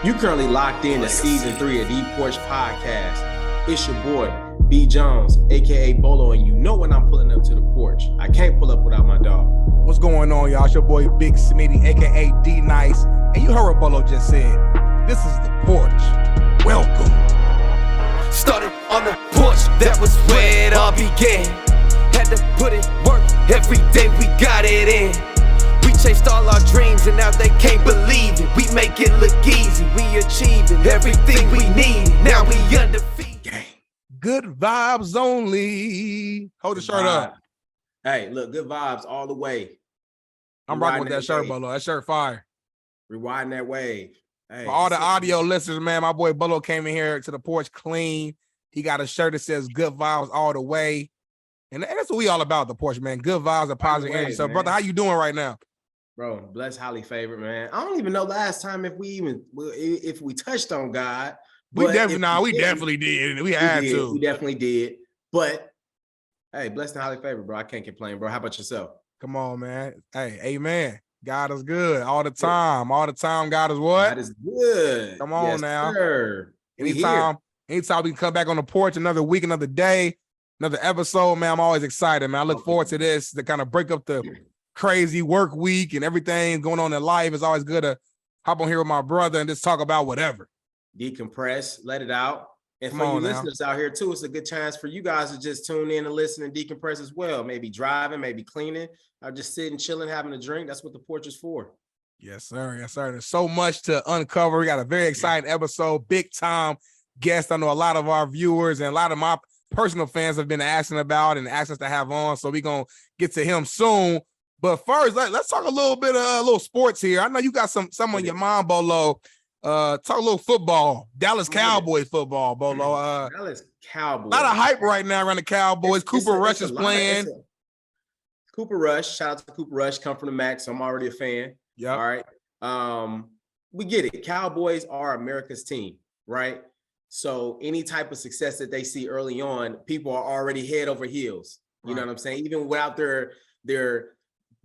You currently locked in to season 3 of the Porch podcast. It's your boy, B Jones, aka Bolo, and you know when I'm pulling up to the porch. I can't pull up without my dog. What's going on, y'all? It's your boy, Big Smitty, aka D Nice, and you heard what Bolo just said. This is the porch. Welcome. Started on the porch, that was where it all began. Had to put in work, every day we got it in. We chased all our dreams and now they can't believe it. We make it look easy, we achieving everything we need. Now we undefeated. Good vibes only. Hold the shirt up. Hey, look, good vibes all the way. I'm rocking with that shirt, Bolo. That shirt fire. Rewinding that wave. Hey, for all the audio listeners, man, my boy Bolo came in here to the porch clean. He got a shirt that says good vibes all the way. And that's what we all about, the porch, man. Good vibes and positive energy. So, brother, how you doing right now? Bro, blessed, highly favored, man. I don't even know last time if we touched on God. We definitely did. We had to. We definitely did. But hey, blessed and highly favored, bro. I can't complain, bro. How about yourself? Come on, man. Hey, amen. God is good all the time. All the time, God is what? God is good. Come on, yes, now. Sir. Anytime we can come back on the porch, another week, another day, another episode, man. I'm always excited, man. I look forward to this to kind of break up the crazy work week and everything going on in life. It's always good to hop on here with my brother and just talk about whatever. Decompress, let it out. And for you listeners out here too, it's a good chance for you guys to just tune in and listen and decompress as well. Maybe driving, maybe cleaning, or just sitting, chilling, having a drink. That's what the porch is for. Yes, sir. Yes, sir. There's so much to uncover. We got a very exciting episode, big time guest. I know a lot of our viewers and a lot of my personal fans have been asking about and asked us to have on. So we're going to get to him soon. But first, let's talk a little bit of a little sports here. I know you got some on your mind, Bolo. Talk a little football. Dallas Cowboys football, Bolo. Dallas Cowboys. A lot of hype right now around the Cowboys. Cooper Rush is playing. Cooper Rush. Shout out to Cooper Rush. Come from the MAC, so I'm already a fan. Yeah. All right. We get it. Cowboys are America's team, right? So any type of success that they see early on, people are already head over heels. You know what I'm saying? Even without their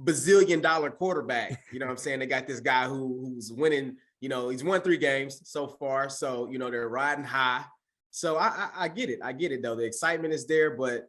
bazillion-dollar quarterback, you know what I'm saying? They got this guy who's winning. You know, he's won 3 games so far. So, you know, they're riding high. So I get it. I get it, though. The excitement is there, but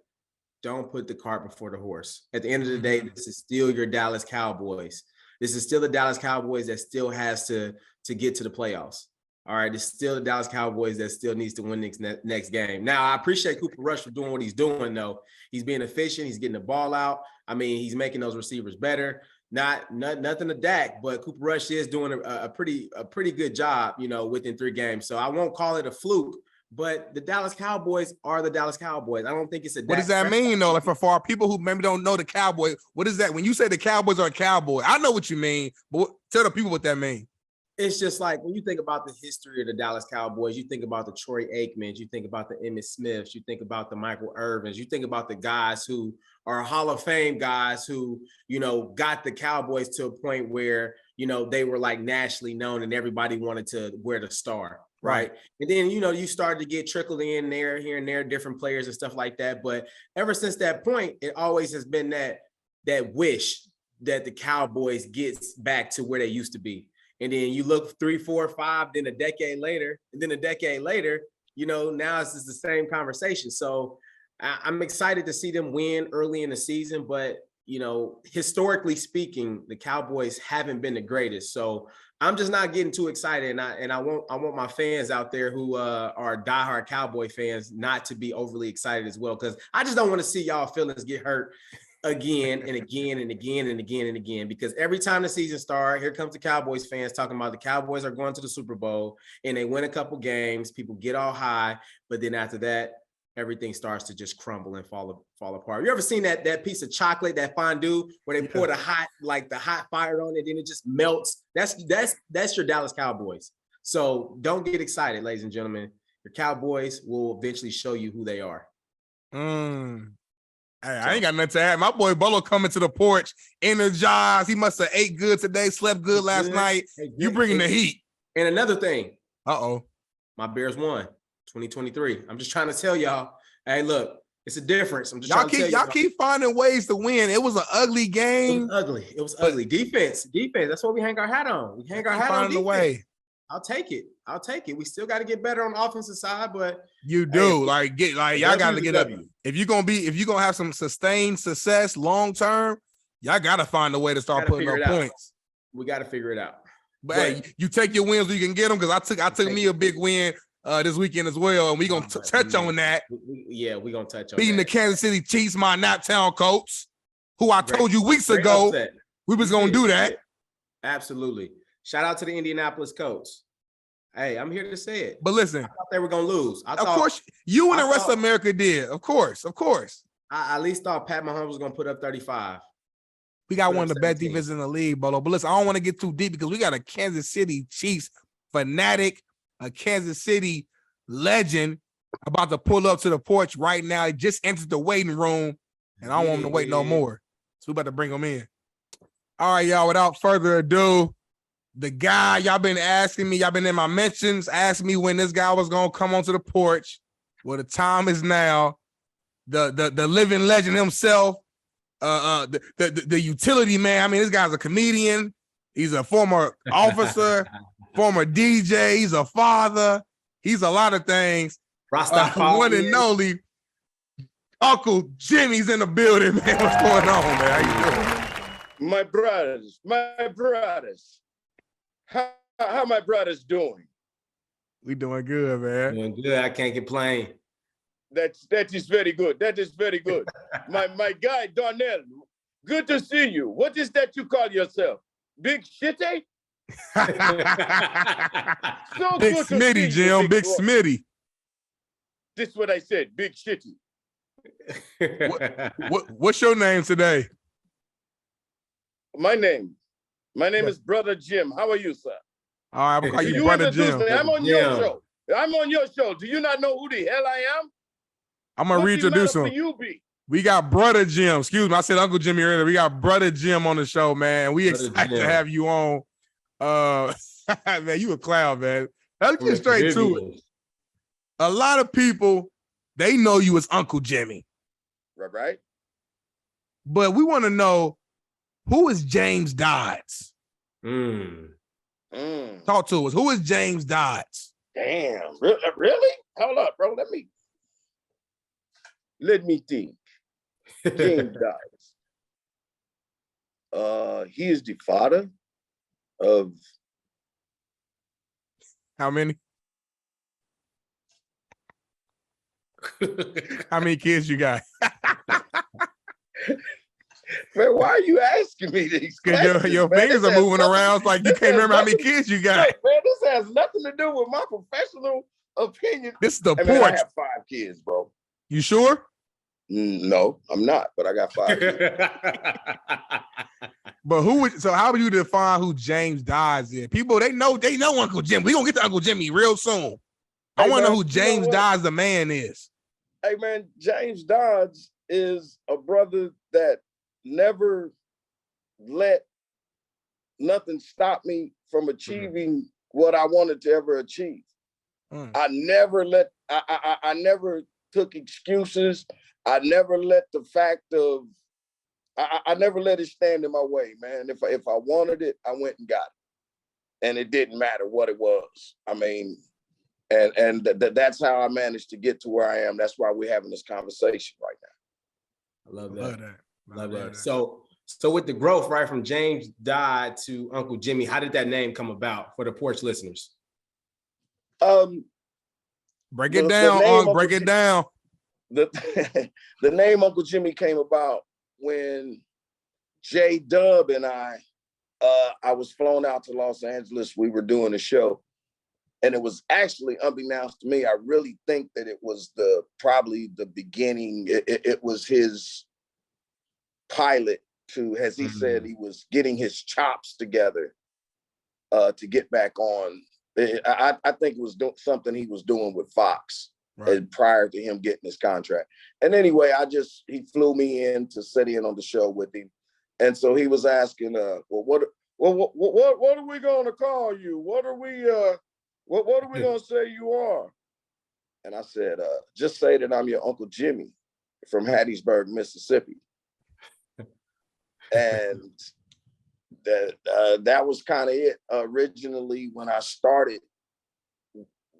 don't put the cart before the horse. At the end of the day, this is still your Dallas Cowboys. This is still the Dallas Cowboys that still has to get to the playoffs. All right, it's still the Dallas Cowboys that still needs to win next game. Now, I appreciate Cooper Rush for doing what he's doing, though. He's being efficient. He's getting the ball out. I mean, he's making those receivers better. Nothing to Dak, but Cooper Rush is doing a pretty good job, you know, within 3 games. So I won't call it a fluke, but the Dallas Cowboys are the Dallas Cowboys. I don't think it's a. What does that mean, though? Like for our people who maybe don't know the Cowboys, what is that? When you say the Cowboys are a Cowboy, I know what you mean, but tell the people what that means. It's just like when you think about the history of the Dallas Cowboys, you think about the Troy Aikmans, you think about the Emmitt Smiths, you think about the Michael Irvins, you think about the guys who are Hall of Fame guys who, you know, got the Cowboys to a point where, you know, they were like nationally known and everybody wanted to wear the star. Right. And then, you know, you started to get trickled in there, here and there, different players and stuff like that. But ever since that point, it always has been that wish that the Cowboys gets back to where they used to be. And then you look 3, 4, 5, then a decade later, you know, now it's just the same conversation. So I'm excited to see them win early in the season, but, you know, historically speaking, the Cowboys haven't been the greatest. So I'm just not getting too excited. And I want my fans out there who are diehard Cowboy fans not to be overly excited as well, because I just don't want to see y'all feelings get hurt again and again and again and again and again, because every time the season starts, here comes the Cowboys fans talking about the Cowboys are going to the Super Bowl and they win a couple games, people get all high, but then after that, everything starts to just crumble and fall apart. You ever seen that piece of chocolate, that fondue, where they pour the hot fire on it and it just melts? That's your Dallas Cowboys. So don't get excited, ladies and gentlemen. Your Cowboys will eventually show you who they are. Hey, I ain't got nothing to add. My boy Bolo coming to the porch, energized. He must have ate good today, slept good last night. You bringing the heat. And another thing. My Bears won 2023. I'm just trying to tell y'all, hey, look, it's a difference. I'm just trying to tell y'all keep finding ways to win. It was an ugly game. It was ugly. Defense. That's what we hang our hat on. We hang our hat on defense. I'll take it. We still got to get better on the offensive side, but you do y'all got to get up. W. If you're gonna have some sustained success long term, y'all got to find a way to start putting up points. We got to figure it out. But hey, you take your wins where you can get them, because I took me a big win this weekend as well, and we gonna touch on that. We gonna touch on beating that. the Kansas City Chiefs, my Naptown Colts, who I told you weeks ago we was gonna do that. Absolutely. Shout out to the Indianapolis Colts. Hey, I'm here to say it. But listen, I thought they were gonna lose. Of course, you and the rest of America did. Of course. I at least thought Pat Mahomes was gonna put up 35. We got one of the best defenses in the league, Bolo. But listen, I don't want to get too deep because we got a Kansas City Chiefs fanatic, a Kansas City legend about to pull up to the porch right now. He just entered the waiting room, and I don't want him to wait no more. So we about to bring him in. All right, y'all, without further ado, the guy y'all been asking me, y'all been in my mentions, asking me when this guy was going to come onto the porch. Well, the time is now. The living legend himself, the utility man. I mean, this guy's a comedian. He's a former officer, former DJ. He's a father. He's a lot of things. One and only Uncle Jimmy's in the building, man. What's going on, man? How you doing? My brothers. How my brothers doing? We doing good, man. Doing good. I can't complain. That is very good. My guy Darnell, good to see you. What is that you call yourself? Big Shitty? So Big Smitty, Jim. Big Smitty. This is what I said. Big Shitty. What's your name today? My name is Brother Jim. How are you, sir? All right, I'm gonna call you Brother Jim. I'm on your show. I'm on your show. Do you not know who the hell I am? I'm gonna reintroduce him. We got Brother Jim. Excuse me, I said Uncle Jimmy earlier. We got Brother Jim on the show, man. We excited to have you on. Man, you a clown, man. Let's get straight to it. A lot of people, they know you as Uncle Jimmy. Right. But we want to know, who is James Dodds? Talk to us. Who is James Dodds? Damn, really? Hold up, bro. Let me think. James Dodds. He is the father of how many? How many kids you got? Man, why are you asking me these questions? Because your fingers are moving around. It's like you can't remember how many kids you got. Hey, man, this has nothing to do with my professional opinion. This is the porch. Man, I have 5 kids, bro. You sure? No, I'm not, but I got 5 kids. But how would you define who James Dodds is? People, they know Uncle Jim. We're gonna get to Uncle Jimmy real soon. I want to know who James Dodds the man is. Hey man, James Dodds is a brother that never let nothing stop me from achieving what I wanted to ever achieve. I never took excuses. I never let the fact of I never let it stand in my way, man. If I wanted it, I went and got it, and it didn't matter what it was. I mean, and that's how I managed to get to where I am. That's why we're having this conversation right now. I love that. So with the growth, right, from James Dodd to Uncle Jimmy, how did that name come about for the Porch listeners? Break it down, break it down. The name Uncle Jimmy came about when J-Dub and I was flown out to Los Angeles. We were doing a show, and it was actually, unbeknownst to me, I really think that it was probably the beginning. It was his pilot to, as he said, he was getting his chops together to get back on. I think it was something he was doing with Fox. Right. Prior to him getting his contract. And anyway, he flew me in to sit in on the show with him. And so he was asking, what are we going to call you? What are we going to say you are? And I said, just say that I'm your Uncle Jimmy from Hattiesburg, Mississippi. And that was kind of it. Originally, when I started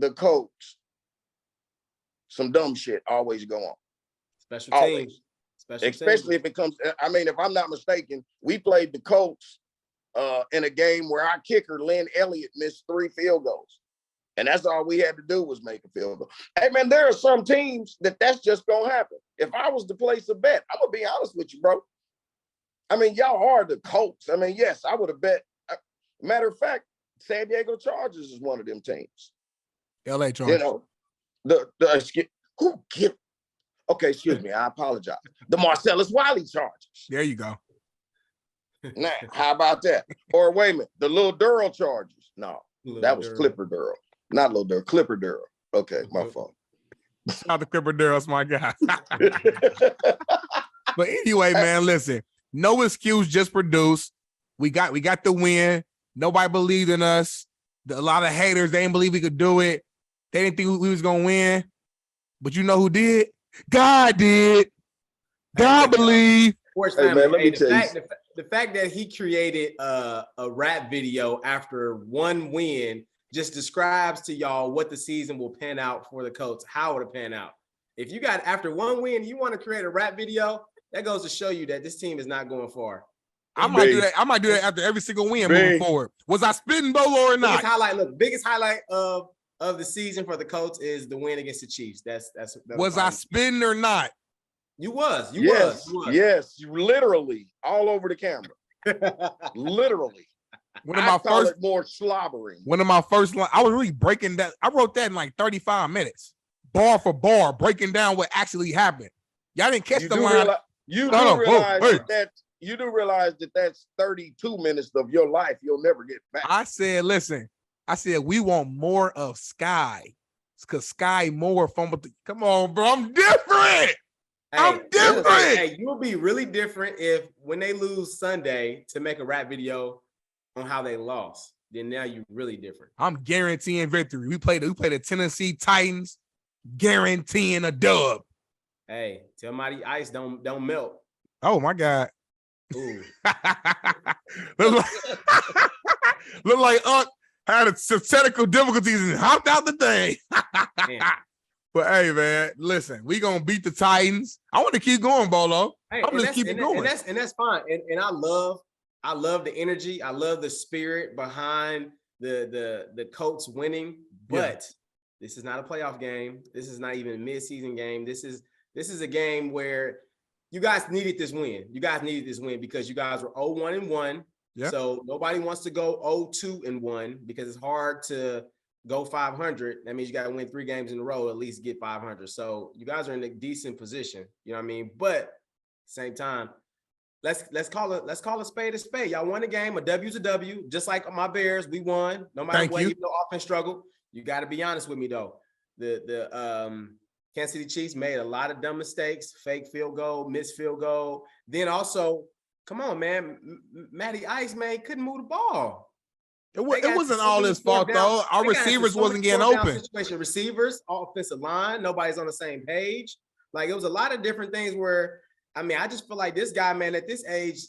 the Colts, some dumb shit always go on. Special teams. Especially if it comes, I mean, if I'm not mistaken, we played the Colts in a game where our kicker, Lynn Elliott, missed 3 field goals. And that's all we had to do was make a field goal. Hey, man, there are some teams that's just going to happen. If I was to place a bet, I'm going to be honest with you, bro. I mean, y'all are the Colts. I mean, yes, I would have bet. Matter of fact, San Diego Chargers is one of them teams. LA Chargers. You know, okay, excuse me, I apologize. The Marcellus Wiley Chargers. There you go. Now, how about that? Or wait a minute, the Little Durrell Chargers. No, that was Clipper Durrell. Not Little Durrell, Clipper Durrell. Okay, my fault. Shout out to Clipper Durrell's my guy. But anyway, man, listen. No excuse, just produce. We got the win. Nobody believed in us. A lot of haters, they didn't believe we could do it. They didn't think we was gonna win. But you know who did? God did. God believed. Hey, man, let me tell you. The fact that he created a rap video after one win just describes to y'all what the season will pan out for the Colts, how it'll pan out. If you got after one win, you want to create a rap video, that goes to show you that this team is not going far. I might do that. I might do that after every single win moving forward. Was I spitting Bolo or not? Biggest highlight of the season for the Colts is the win against the Chiefs. That's was I spitting or not? You was. Yes, you literally all over the camera. Literally. One of my first more slobbering. One of my first line, I was really breaking that. I wrote that in like 35 minutes, bar for bar, breaking down what actually happened. Y'all didn't catch the line. You do realize that that's 32 minutes of your life you'll never get back. I said, listen, we want more of Sky. Because Sky Moore fumbled. Come on, bro. I'm different. I'm different. Hey, you'll be really different if when they lose Sunday to make a rap video on how they lost. Then now you're really different. I'm guaranteeing victory. We played the Tennessee Titans, guaranteeing a dub. Hey, tell Mighty Ice don't melt. Oh my God. Ooh. Look like had some technical difficulties and hopped out the thing. But hey, man, listen, we gonna beat the Titans. I want to keep going, Bolo. Hey, I'm just keep it going. And that's fine. And I love the energy. I love the spirit behind the Colts winning. But this is not a playoff game. This is not even a midseason game. This is a game where you guys needed this win. You guys needed this win because you guys were 0-1-1. Yep. So nobody wants to go 0-2-1 because it's hard to go 500. That means you got to win 3 games in a row, at least get 500. So you guys are in a decent position. You know what I mean? But at the same time, let's call a spade a spade. Y'all won the game. A W's a W. Just like my Bears, we won. No matter what, even though offense struggled. You got to be honest with me though. The Kansas City Chiefs made a lot of dumb mistakes, fake field goal, missed field goal. Then also, come on, man, Matty Ice, man, couldn't move the ball. It wasn't all his fault, though. Our receivers wasn't getting open. Receivers, offensive line, nobody's on the same page. Like, it was a lot of different things where, I mean, I just feel like this guy, man, at this age,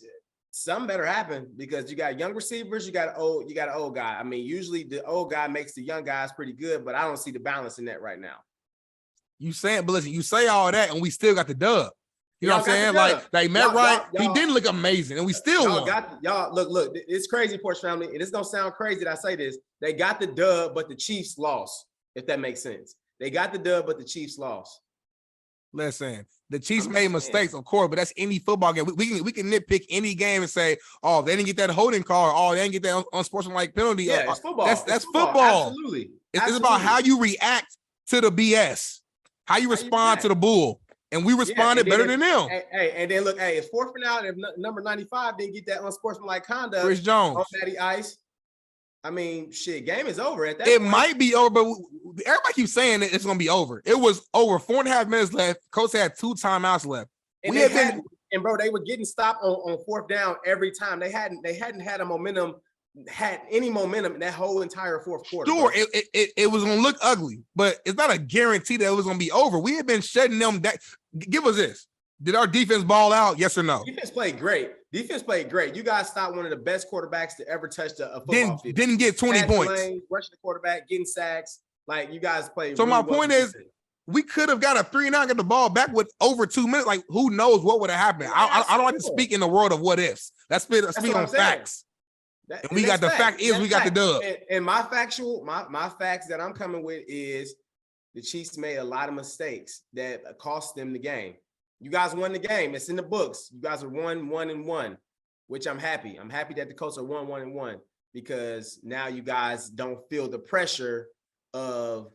something better happen because you got young receivers, you got an old guy. I mean, usually the old guy makes the young guys pretty good, but I don't see the balance in that right now. You saying, but listen, you say all that, and we still got the dub. You know what I'm saying? Like Matt Ryan, he didn't look amazing, and we still won. Look, it's crazy, Porch family, and it's gonna sound crazy that I say this. They got the dub, but the Chiefs lost, if that makes sense. They got the dub, but the Chiefs lost. Listen, the Chiefs made mistakes, of course, but that's any football game. We can nitpick any game and say, oh, they didn't get that holding call, oh, they didn't get that unsportsmanlike penalty. Yeah, it's football. That's football. Absolutely. It's about how you react to the BS, how you respond to the bull. And we responded better than them. Hey, and then look, it's 4th and out. If number 95 didn't get that unsportsmanlike conduct, Chris Jones on Matty Ice, I mean, shit, game is over at that point. It might be over, but everybody keeps saying it's going to be over. It was over 4.5 minutes left. Colts had 2 timeouts left. And bro, they were getting stopped on 4th down every time. They hadn't had any momentum in that whole entire 4th quarter. Sure, it was going to look ugly, but it's not a guarantee that it was going to be over. We had been shutting them down. Give us this. Did our defense ball out? Yes or no? Defense played great. You guys stopped one of the best quarterbacks to ever touch a football field. Didn't get 20 points. Rushing the quarterback, getting sacks. Like you guys played. So really my well point is, defense. we could have got a 3-9, get the ball back with over 2 minutes. Like, who knows what would have happened? I don't like to speak in the world of what ifs. Let's speak on facts. And we got the fact is we got the dub. And my facts that I'm coming with is the Chiefs made a lot of mistakes that cost them the game. You guys won the game. It's in the books. You guys are 1-1-1, which I'm happy. I'm happy that the Colts are 1-1-1 because now you guys don't feel the pressure of,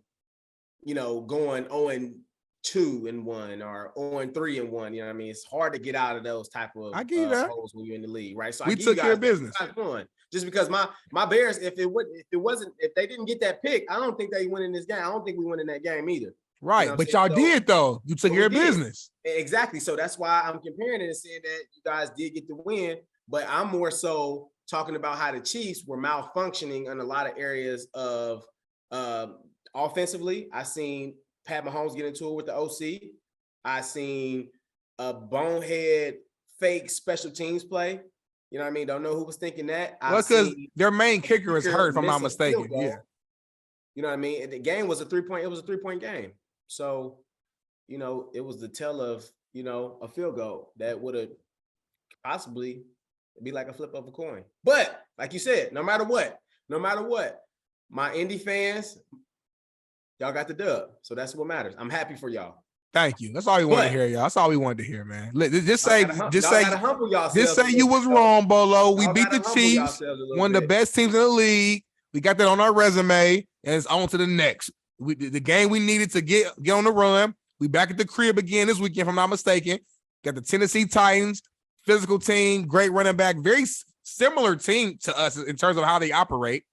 going 0-2-1 or 0-3-1. You know what I mean? It's hard to get out of those type of holes when you're in the league, right? So we took care of business. Just because my Bears, if they didn't get that pick, I don't think they win in this game. I don't think we win in that game either. Right, but y'all did though. You took care of business. Exactly. So that's why I'm comparing it and saying that you guys did get the win. But I'm more so talking about how the Chiefs were malfunctioning in a lot of areas of offensively. I seen Pat Mahomes get into it with the OC. I seen a bonehead fake special teams play. You know what I mean? Don't know who was thinking that. Well, because their main kicker is hurt, if I'm not mistaken. Yeah. You know what I mean? And the game was a 3-point game. So, it was the tell of, a field goal that would have possibly be like a flip of a coin. But like you said, no matter what, my Indy fans, y'all got the dub. So that's what matters. I'm happy for y'all. Thank you. That's all we wanted to hear, y'all. That's all we wanted to hear, man. Just say you was wrong, Bolo. We beat the Chiefs, one of the best teams in the league. We got that on our resume, and it's on to the next. The game we needed to get on the run. We back at the crib again this weekend, if I'm not mistaken. Got the Tennessee Titans, physical team, great running back, very similar team to us in terms of how they operate.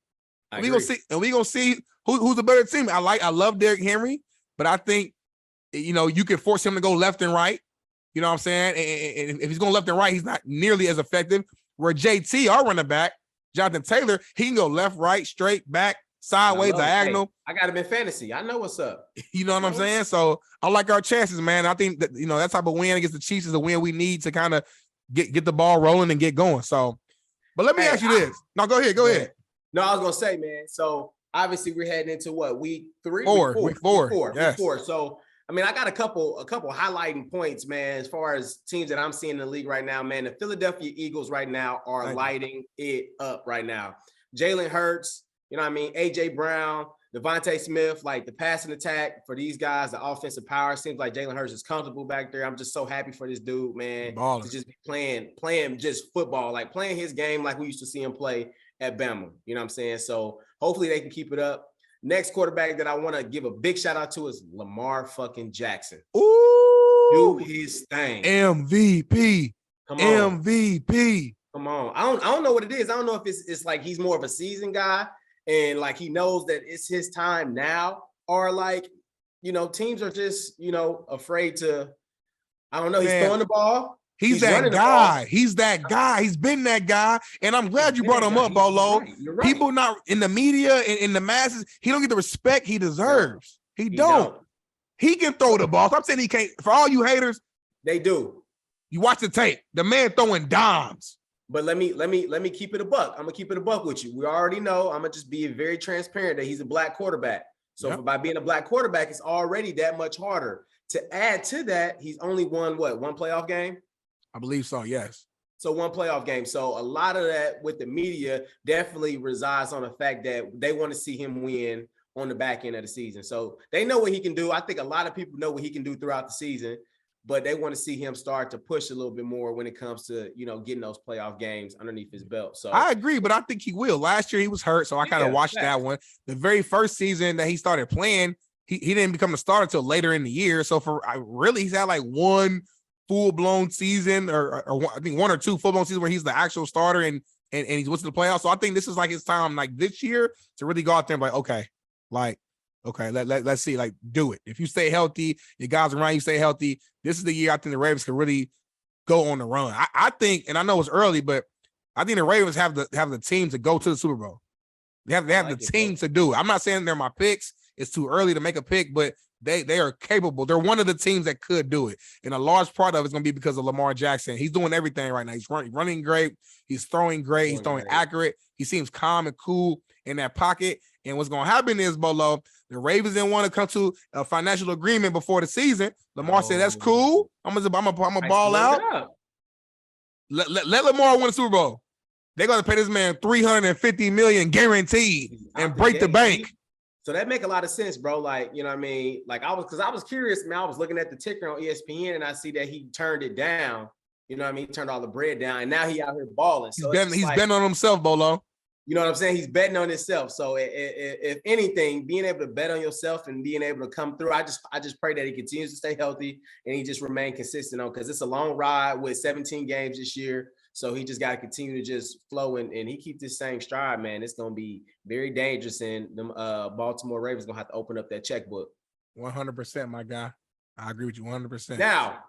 We gonna see who's a better team. I love Derrick Henry, but I think you can force him to go left and right. You know what I'm saying? And if he's going left and right, he's not nearly as effective. Where JT, our running back, Jonathan Taylor, he can go left, right, straight, back, sideways, diagonal. I got him in fantasy. I know what's up. You know what I'm saying? So I like our chances, man. I think that that type of win against the Chiefs is a win we need to kind of get the ball rolling and get going. So, but let me ask you this. No, go ahead. No, I was gonna say, man. So obviously we're heading into what, week 3? Week four. Yes. Week 4. So I mean, I got a couple highlighting points, man, as far as teams that I'm seeing in the league right now, man. The Philadelphia Eagles right now are lighting it up right now. Jalen Hurts, you know what I mean? AJ Brown, Devonte Smith, like the passing attack for these guys, the offensive power. Seems like Jalen Hurts is comfortable back there. I'm just so happy for this dude, man. To just be playing just football, like playing his game like we used to see him play at Bama. You know what I'm saying? So hopefully they can keep it up. Next quarterback that I want to give a big shout out to is Lamar fucking Jackson. Ooh, do his thing. MVP. Come on. MVP. Come on. I don't know what it is. I don't know if it's like he's more of a seasoned guy and like he knows that it's his time now, or like, teams are just, afraid to, I don't know. He's throwing the ball. He's that guy. He's that guy. He's been that guy. And I'm glad you brought him up, Bolo. You're right. People not in the media and in the masses, he don't get the respect he deserves. He don't. He can throw the ball. So I'm saying he can't. For all you haters, they do. You watch the tape. The man throwing dimes. But let me keep it a buck. I'm gonna keep it a buck with you. We already know. I'm gonna just be very transparent that he's a black quarterback. So by being a black quarterback, it's already that much harder. To add to that, he's only won one playoff game? I believe so, yes. So one playoff game. So a lot of that with the media definitely resides on the fact that they want to see him win on the back end of the season. So they know what he can do. I think a lot of people know what he can do throughout the season, but they want to see him start to push a little bit more when it comes to, getting those playoff games underneath his belt. So I agree, but I think he will. Last year he was hurt, so I kind of watched that one. The very first season that he started playing, he didn't become a starter until later in the year. So he's had like one full-blown season or I think 1 or 2 full-blown seasons where he's the actual starter and he's went to the playoffs. So I think this is like his time, like this year, to really go out there and be like, okay, let's see, like, do it. If you stay healthy, your guys around you stay healthy, this is the year I think the Ravens can really go on the run. I think, and I know it's early, but I think the Ravens have the team to go to the Super Bowl. They have the team to do it. I'm not saying they're my picks. It's too early to make a pick, but They are capable. They're one of the teams that could do it. And a large part of it's going to be because of Lamar Jackson. He's doing everything right now. He's running great. He's throwing great. He's throwing accurate. He seems calm and cool in that pocket. And what's going to happen is, Bolo, the Ravens didn't want to come to a financial agreement before the season. Lamar said, that's cool. I'm gonna ball out. Let Lamar win the Super Bowl. They're going to pay this man $350 million guaranteed and break the bank. So that make a lot of sense, bro. Like, you know what I mean? Like I was curious, man. I was looking at the ticker on ESPN and I see that he turned it down. You know what I mean? He turned all the bread down and now he out here balling. So he's betting on himself, Bolo. You know what I'm saying? He's betting on himself. So if anything, being able to bet on yourself and being able to come through, I just pray that he continues to stay healthy and he just remain consistent on, because it's a long ride with 17 games this year. So he just got to continue to just flow and he keep this same stride, man. It's going to be very dangerous, and the Baltimore Ravens going to have to open up that checkbook. 100%, my guy. I agree with you 100%. Now,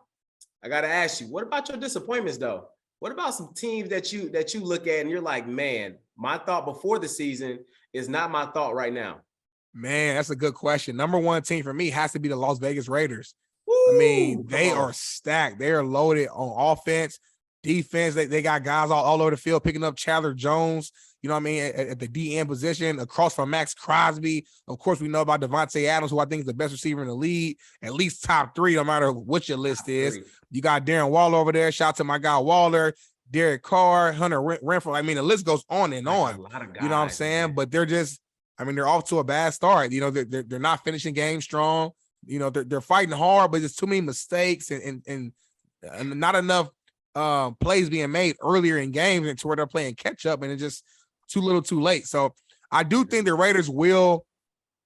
I got to ask you, what about your disappointments, though? What about some teams that you look at and you're like, man, my thought before the season is not my thought right now? Man, that's a good question. Number one team for me has to be the Las Vegas Raiders. Woo, I mean, they are stacked. They are loaded on offense. Defense, they got guys all over the field picking up Chandler Jones, you know what I mean, at the DN position, across from Max Crosby. Of course, we know about Devonte Adams, who I think is the best receiver in the league, at least top 3, no matter what your list is. You got Darren Waller over there. Shout out to my guy Waller, Derek Carr, Hunter Renfrow. I mean, the list goes on and on. A lot of guys, you know what I'm saying? Man. But they're just, I mean, they're off to a bad start. You know, they're not finishing games strong. You know, they're fighting hard, but there's too many mistakes and not enough plays being made earlier in games and to where they're playing catch up, and it's just too little too late. So I do think the Raiders will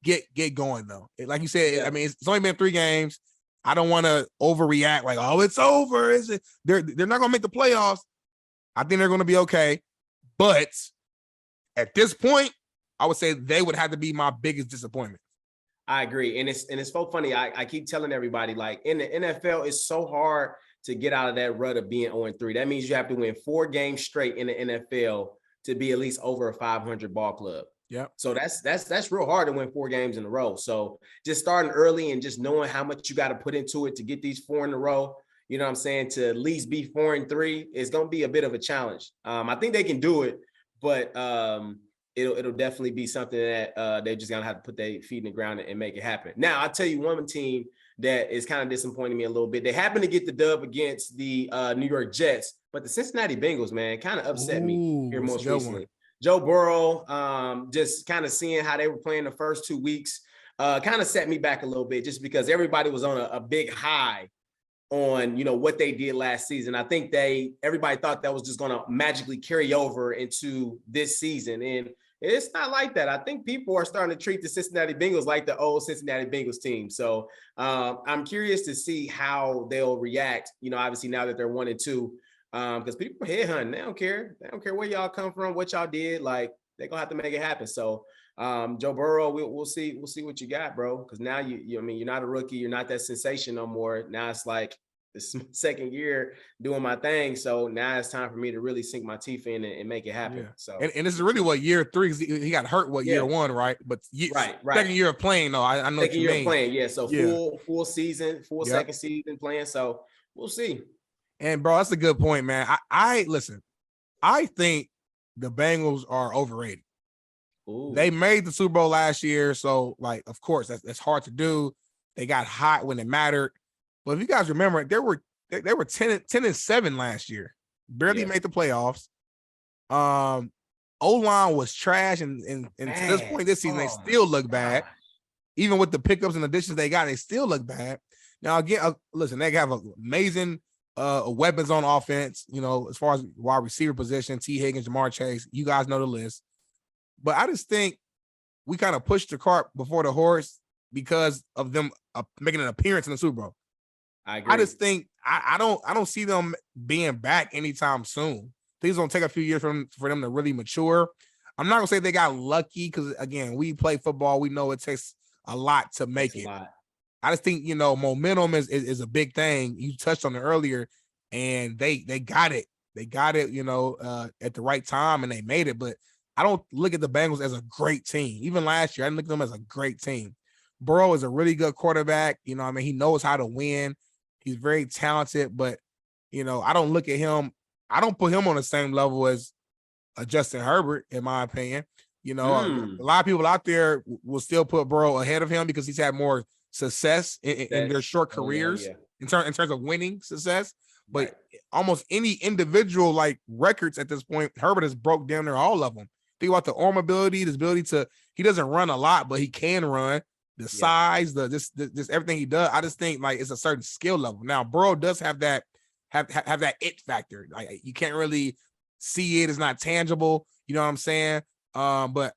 get going though. Like you said, I mean, it's only been 3 games. I don't want to overreact like, oh, it's over. Is it? They're not going to make the playoffs. I think they're going to be okay. But at this point, I would say they would have to be my biggest disappointment. I agree. And it's so funny. I keep telling everybody, like, in the NFL, it's so hard to get out of that rut of being 0-3. That means you have to win 4 games straight in the NFL to be at least over a 500 ball club. Yeah. So that's real hard to win 4 games in a row. So just starting early and just knowing how much you got to put into it to get these 4 in a row, you know what I'm saying, to at least be 4-3 is going to be a bit of a challenge. I think they can do it, but it'll definitely be something that they're just going to have to put their feet in the ground and make it happen. Now, I'll tell you one team that is kind of disappointing me a little bit. They happened to get the dub against the New York Jets, but the Cincinnati Bengals, man, kind of upset me here most recently. Joe Burrow, just kind of seeing how they were playing the first 2 weeks, kind of set me back a little bit just because everybody was on a big high on, you know, what they did last season. I think everybody thought that was just going to magically carry over into this season. And it's not like that. I think people are starting to treat the Cincinnati Bengals like the old Cincinnati Bengals team. So I'm curious to see how they'll react, you know, obviously now that they're 1-2, because people are headhunting. They don't care. They don't care where y'all come from, what y'all did. Like, they're going to have to make it happen. So Joe Burrow, we'll see what you got, bro. Because now I mean, you're not a rookie. You're not that sensation no more. Now it's like, this is my second year doing my thing, so now it's time for me to really sink my teeth in and make it happen. Yeah. So, and this is really what year 3? He got hurt year 1, right? But right. Second year of playing, though. I know second year of playing, yeah. So full season, second season playing. So we'll see. And bro, that's a good point, man. I listen. I think the Bengals are overrated. Ooh. They made the Super Bowl last year, so like, of course, that's hard to do. They got hot when it mattered. But if you guys remember, they were 10-7 last year, barely made the playoffs. O-line was trash, and to this point this season, they still look bad. Even with the pickups and additions they got, they still look bad. Now again, listen, they have amazing weapons on offense. You know, as far as wide receiver position, T. Higgins, Jamar Chase, you guys know the list. But I just think we kind of pushed the cart before the horse because of them making an appearance in the Super Bowl. I agree. I just think I don't see them being back anytime soon. Things gonna take a few years for them to really mature. I'm not gonna say they got lucky because again, we play football. We know it takes a lot to make it. I just think, you know, momentum is a big thing. You touched on it earlier, and they got it. They got it, you know, at the right time, and they made it. But I don't look at the Bengals as a great team. Even last year, I didn't look at them as a great team. Burrow is a really good quarterback. You know, I mean, he knows how to win. He's very talented, but you know, I don't look at him. I don't put him on the same level as Justin Herbert, in my opinion. You know, a lot of people out there will still put Burrow ahead of him because he's had more success in their short careers in terms of winning success. But almost any individual like records at this point, Herbert has broke down there all of them. Think about the arm ability, his ability to. He doesn't run a lot, but he can run. The size, this everything he does. I just think like it's a certain skill level. Now, Burrow does have that that it factor. Like you can't really see it. It's not tangible. You know what I'm saying? But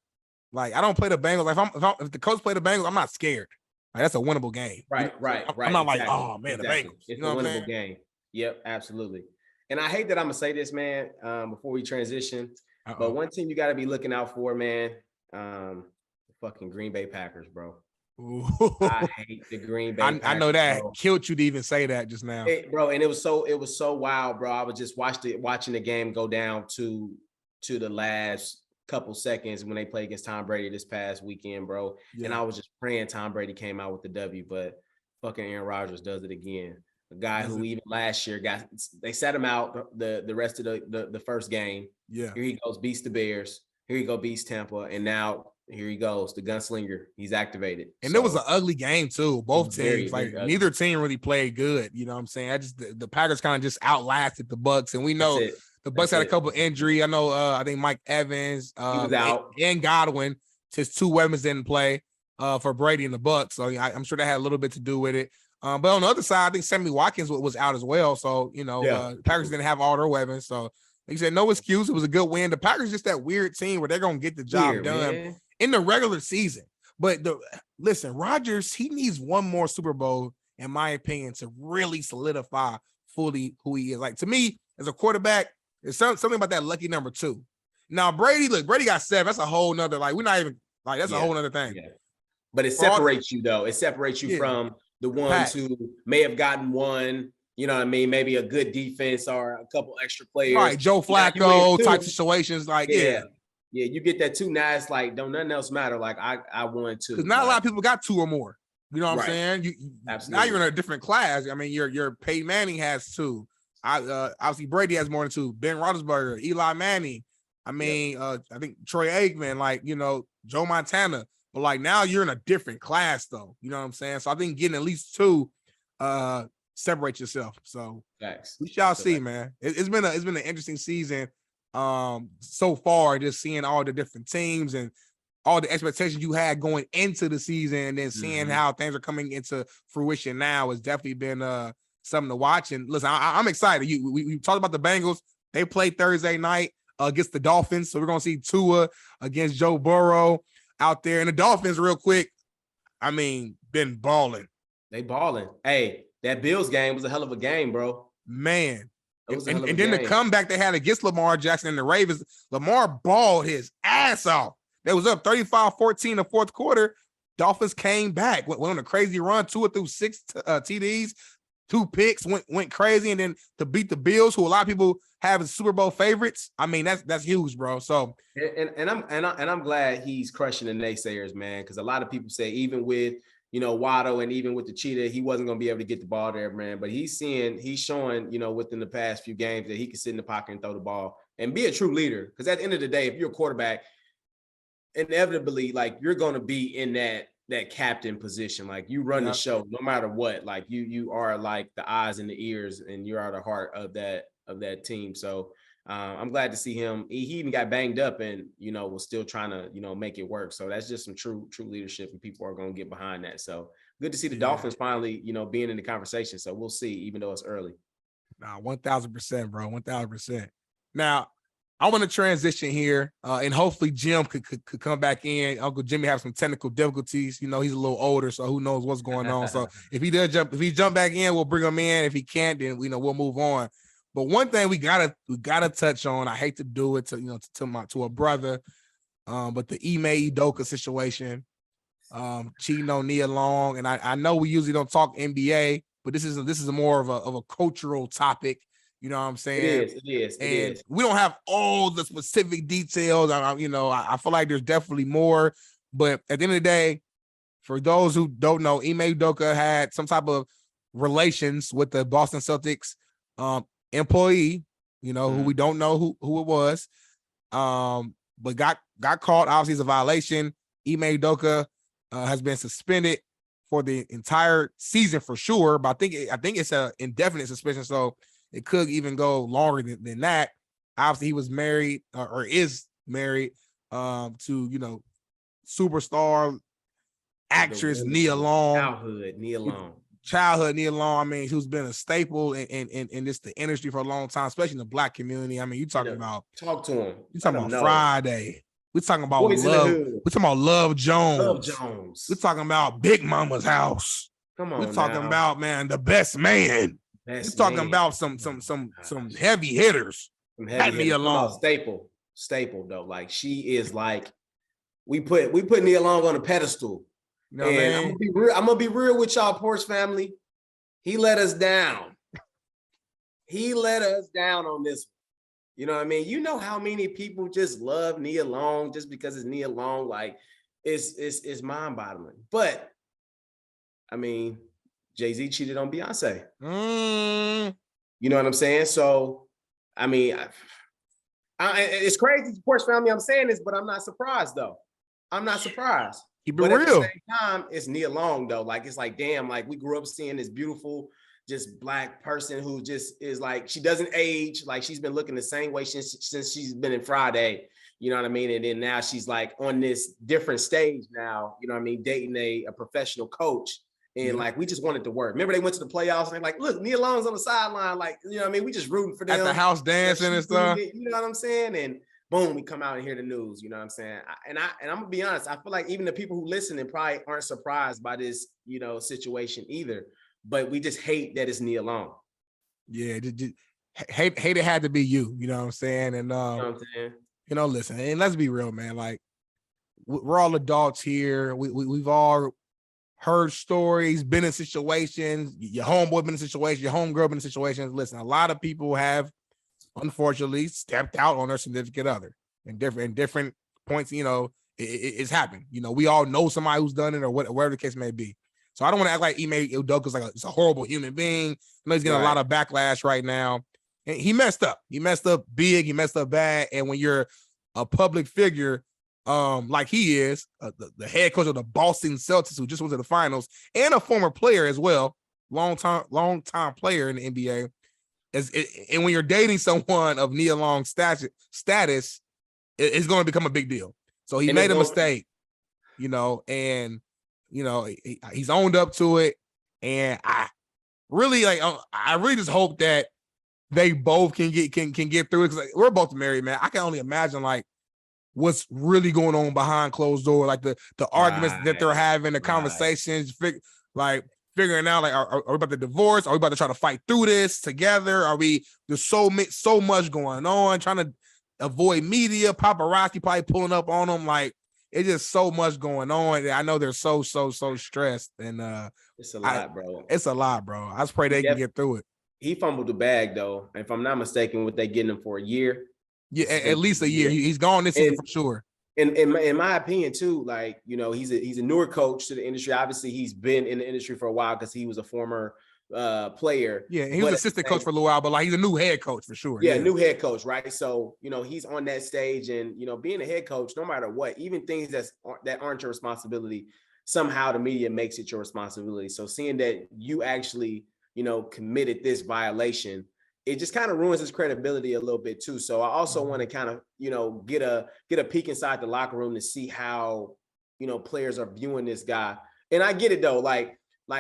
like I don't play the Bengals. Like if the Colts play the Bengals, I'm not scared. Like, that's a winnable game. Right. I'm not like, oh man, the Bengals. It's a winnable game. Yep, absolutely. And I hate that I'm gonna say this, man, before we transition. But one team you got to be looking out for, man. The fucking Green Bay Packers, bro. Ooh. I hate the Green Bay Packers, I know that bro. Killed you to even say that just now, bro. And it was so wild, bro. I was just watching the game go down to the last couple seconds when they played against Tom Brady this past weekend, bro. Yeah. And I was just praying Tom Brady came out with the W, but fucking Aaron Rodgers does it again. A guy who even last year they set him out the rest of the first game. Yeah. Here he goes, beats the Bears. Here he go, beats Tampa, and now here he goes, the gunslinger. He's activated. And it was an ugly game too. Both teams, like neither team really played good. You know what I'm saying? The Packers kind of just outlasted the Bucs, and we know the Bucs had a couple injury. I know. I think Mike Evans he was out, and Godwin. His two weapons didn't play for Brady and the Bucs, so I'm sure that had a little bit to do with it. But on the other side, I think Sammy Watkins was out as well. So you know, the Packers didn't have all their weapons. So like you said, no excuse. It was a good win. The Packers just that weird team where they're gonna get the job done. Man. In the regular season. But listen, Rodgers, he needs one more Super Bowl, in my opinion, to really solidify fully who he is. Like, to me, as a quarterback, there's something about that lucky number 2. Now, Brady got 7. That's a whole nother, like, we're not even, like, that's a whole nother thing. Yeah. But it separates you, though. It separates you from the ones who may have gotten one, you know what I mean? Maybe a good defense or a couple extra players. Right, Joe Flacco type situations, like, Yeah, you get that 2. Now it's like, don't nothing else matter. Like I won 2. Because not a lot of people got 2 or more. You know what I'm saying? Now you're in a different class. I mean, your Peyton Manning has 2. Obviously Brady has more than 2. Ben Roethlisberger, Eli Manning. I mean, I think Troy Aikman, like, you know, Joe Montana. But like now you're in a different class, though. You know what I'm saying? So I think getting at least 2 separates yourself. So we shall see, man. It's been an interesting season. So far, just seeing all the different teams and all the expectations you had going into the season, and then seeing how things are coming into fruition now has definitely been something to watch. And listen, I'm excited. We talked about the Bengals. They played Thursday night against the Dolphins, so we're gonna see Tua against Joe Burrow out there. And the Dolphins, real quick, I mean, been balling. They balling. Hey, that Bills game was a hell of a game, bro. Man. And then the comeback they had against Lamar Jackson and the Ravens, Lamar balled his ass off. They was up 35-14 in the fourth quarter. Dolphins came back, went on a crazy run, 2 through 6 TDs, 2 picks, went crazy, and then to beat the Bills, who a lot of people have as Super Bowl favorites. I mean, that's huge, bro. So and I'm glad he's crushing the naysayers, man, because a lot of people say even with Waddle and even with the Cheetah, he wasn't going to be able to get the ball there, man. But he's showing, within the past few games that he can sit in the pocket and throw the ball and be a true leader. Because at the end of the day, if you're a quarterback, inevitably, like, you're going to be in that captain position. Like, you run the show no matter what. Like, you are like the eyes and the ears, and you are the heart of that team. So I'm glad to see him. He even got banged up and, was still trying to, make it work. So that's just some true leadership, and people are going to get behind that. So good to see the Dolphins finally, being in the conversation. So we'll see, even though it's early. Nah, 1,000%, bro. 1,000%. Now, I want to transition here, and hopefully Jim could come back in. Uncle Jimmy has some technical difficulties. He's a little older, so who knows what's going on. So if he jump back in, we'll bring him in. If he can't, then we'll move on. But one thing we gotta touch on, I hate to do it to a brother, but the Ime Udoka situation, cheating on Nia Long, and I know we usually don't talk NBA, but this is a more of a cultural topic. You know what I'm saying? It is. And we don't have all the specific details. I feel like there's definitely more, but at the end of the day, For those who don't know, Ime Udoka had some type of relations with the Boston Celtics employee, who we don't know who it was, but got caught. Obviously, it's a violation. Ime Udoka has been suspended for the entire season for sure, but I think it's an indefinite suspension, so it could even go longer than that. Obviously, he was married or is married to superstar actress Nia Long. Childhood Nia Long. I mean, who's been a staple in this the industry for a long time, especially in the Black community. I mean, you talking about talk to him. You talking about Friday. We're talking about Boys Love. We're talking about Love Jones. We're talking about Big Mama's House. Come on. We're talking about, man, the best man. We're talking about some heavy hitters. Let me alone. Staple though. Like she is like we put Nia Long on a pedestal. You know what I mean? I'm gonna be real with y'all, Porch family. He let us down. He let us down on this one. You know what I mean? You know how many people just love Nia Long just because it's Nia Long? Like it's mind-boggling. But I mean, Jay-Z cheated on Beyonce. You know what I'm saying? So I mean, it's crazy, Porch family. I'm saying this, but I'm not surprised though. I'm not surprised. Keep it real. At the same time, it's Nia Long though. Like it's like, damn, like we grew up seeing this beautiful, just Black person who just is like, she doesn't age. Like she's been looking the same way since she's been in Friday. You know what I mean? And then now she's like on this different stage now, you know what I mean? Dating a professional coach. And like, we just wanted to work. Remember they went to the playoffs and they're like, look, Nia Long's on the sideline. Like, you know what I mean? We just rooting for them. At the house dancing and stuff. You know what I'm saying? And boom, we come out and hear the news. You know what I'm saying? And I'm gonna be honest. I feel like even the people who listen and probably aren't surprised by this, situation either. But we just hate that it's Nia Long. Yeah, hate it had to be you. You know what I'm saying? And you know what I'm saying? Listen, and let's be real, man. Like we're all adults here. We've all heard stories, been in situations. Your homeboy been in situations. Your homegirl been in situations. Listen, a lot of people have, unfortunately, stepped out on their significant other in different points. It's happened. We all know somebody who's done it or whatever the case may be. So I don't want to act like Ime Udoka's it's a horrible human being. I know he's getting a lot of backlash right now. And he messed up. He messed up big. He messed up bad. And when you're a public figure, like he is, the head coach of the Boston Celtics, who just went to the finals, and a former player as well, long time player in the NBA. And when you're dating someone of Nia Long status, it's going to become a big deal. So he made a mistake, and he's owned up to it. And I really just hope that they both can get through it, because we're both married, man. I can only imagine what's really going on behind closed doors, like the arguments that they're having, the conversations, figuring out are we about to divorce? Are we about to try to fight through this together? There's so much going on, trying to avoid media, paparazzi probably pulling up on them. Like it's just so much going on. I know they're so stressed, and it's a lot, bro. It's a lot, bro. I just pray they can get through it. He fumbled the bag though. If I'm not mistaken, what they getting him for a year? Yeah, at least a year. He's gone this season for sure. And in my opinion too, he's a newer coach to the industry. Obviously, he's been in the industry for a while because he was a former player. Yeah, he was assistant coach for a little while, but he's a new head coach for sure. Yeah, new head coach, right? So he's on that stage, and being a head coach, no matter what, even things that aren't your responsibility, somehow the media makes it your responsibility. So seeing that you actually committed this violation, it just kind of ruins his credibility a little bit too. So I also want to kind of, get a peek inside the locker room to see how, players are viewing this guy. And I get it though. Like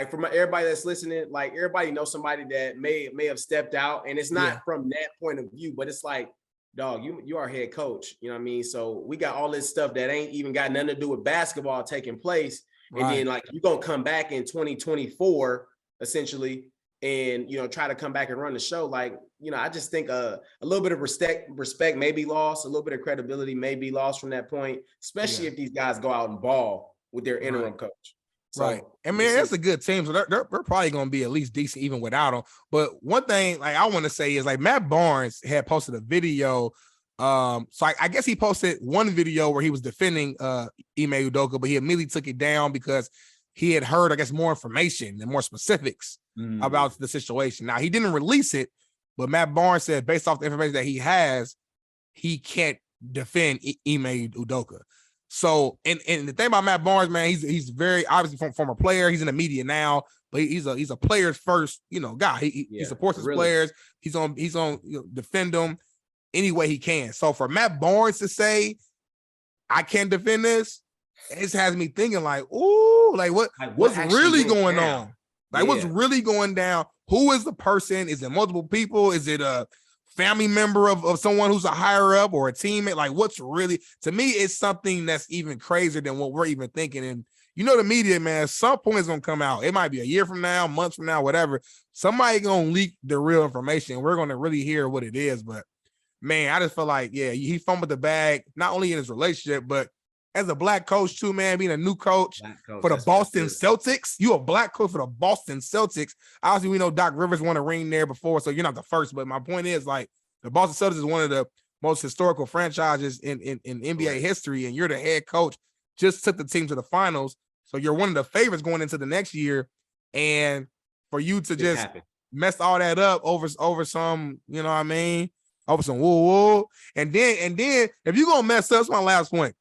from everybody that's listening, like everybody knows somebody that may have stepped out, and it's not from that point of view, but it's like, dog, you are head coach. You know what I mean? So we got all this stuff that ain't even got nothing to do with basketball taking place. Right. And then you're going to come back in 2024, essentially, and try to come back and run the show. I just think a little bit of respect may be lost, a little bit of credibility may be lost from that point, especially if these guys go out and ball with their interim coach. So, right. I mean, that's a good team, so they're probably going to be at least decent even without him. But one thing I want to say is Matt Barnes had posted a video. So I guess he posted one video where he was defending Ime Udoka, but he immediately took it down because he had heard, I guess, more information and more specifics about the situation. Now, he didn't release it, but Matt Barnes said based off the information that he has, he can't defend Ime Udoka. So, and the thing about Matt Barnes, man, he's very obviously former player. He's in the media now, but he's a players first, guy. He supports his players. He's on defend them any way he can. So for Matt Barnes to say, I can't defend this, it has me thinking like, ooh, like what's really going on? Like what's really going down? Who is the person? Is it multiple people? Is it a family member of someone who's a higher up or a teammate? Like what's really, to me, it's something that's even crazier than what we're even thinking. And the media, man, at some point it's gonna come out. It might be a year from now, months from now, whatever. Somebody gonna leak the real information. We're gonna really hear what it is. But man, I just feel like, he fumbled the bag, not only in his relationship, but as a black coach too, man, being a new coach for the Boston Celtics. You a black coach for the Boston Celtics. Obviously, we know Doc Rivers won a ring there before, so you're not the first. But my point is, like, the Boston Celtics is one of the most historical franchises in NBA history, and you're the head coach, just took the team to the finals. So you're one of the favorites going into the next year. And for you to just mess all that up over some, over some woo. And then if you're gonna mess up, that's my last point.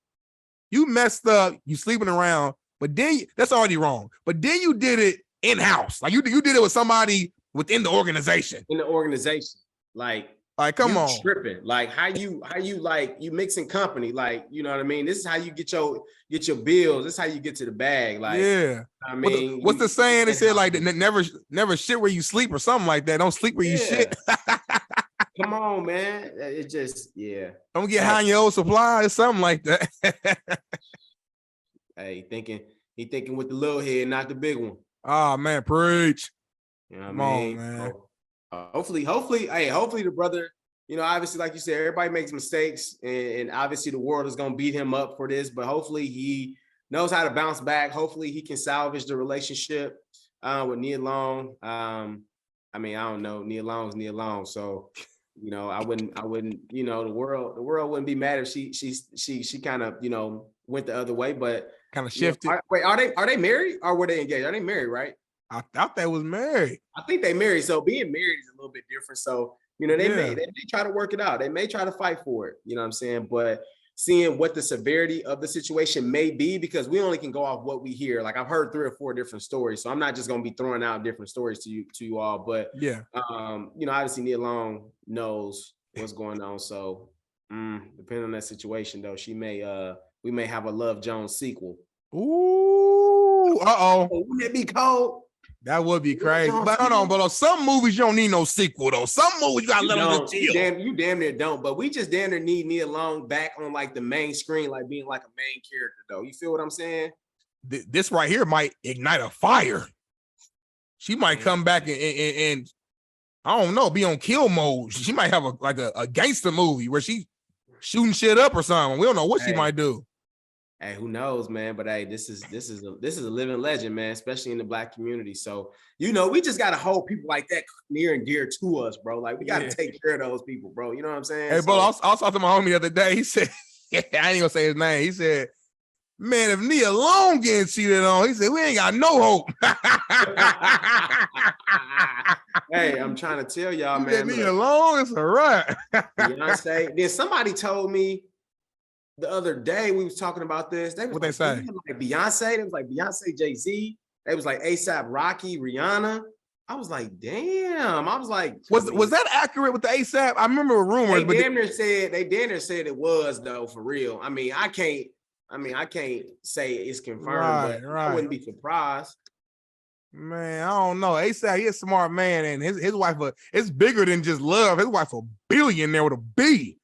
You messed up, you sleeping around, but then that's already wrong. But then you did it in-house. Like you did it with somebody within the organization. In the organization. Like come on. Tripping. Like how you like you mixing company. Like, you know what I mean? This is how you get your bills. This is how you get to the bag. Like, I mean, what's the saying? They said like never shit where you sleep or something like that. Don't sleep where you shit. Come on, man. It just, Don't get high on your old supply or something like that. Hey, he thinking with the little head, not the big one. Oh man, preach. You know what I mean? Man. Hopefully, the brother, obviously, like you said, everybody makes mistakes, and obviously the world is gonna beat him up for this, but hopefully he knows how to bounce back. Hopefully he can salvage the relationship with Nia Long. I mean, I don't know. Nia Long's Nia Long, so I wouldn't, the world wouldn't be mad if she kind of, went the other way, but kind of shifted. Are they married or were they engaged? Are they married, right? I thought they was married. I think they married. So being married is a little bit different. So, they may try to work it out. They may try to fight for it. You know what I'm saying? But seeing what the severity of the situation may be, because we only can go off what we hear. Like I've heard 3 or 4 different stories. So I'm not just going to be throwing out different stories to you all, but obviously Nia Long knows what's going on. So depending on that situation though, we may have a Love Jones sequel. Ooh, wouldn't it be cold? That would be crazy. But hold on, but some movies you don't need no sequel though. Some movies you gotta let them chill. You damn near don't. But we just damn near need Nia Long back on like the main screen, like being like a main character though. You feel what I'm saying? This right here might ignite a fire. She might come back and I don't know, be on kill mode. She might have a gangster movie where she shooting shit up or something. We don't know what she might do. Hey, who knows, man? But hey, this is a living legend, man, especially in the Black community. So, we just gotta hold people like that near and dear to us, bro. Like we gotta take care of those people, bro. You know what I'm saying? Hey, bro, I was talking to my homie the other day. He said, I ain't gonna say his name. He said, man, if Nia Long getting cheated on, he said, we ain't got no hope. Hey, I'm trying to tell y'all, man. Nia Long, it's all right. Beyonce. Then somebody told me the other day we was talking about this. What they say? Like Beyonce. It was like Beyonce, Jay-Z. They was like ASAP Rocky, Rihanna. I was like, damn. I was like, was that accurate with the ASAP? I remember rumors. They damn near said it was though, for real. I mean, I can't say it's confirmed, but I wouldn't be surprised. Man, I don't know. ASAP, he's a smart man, and his wife, it's bigger than just love. His wife a billionaire with a B.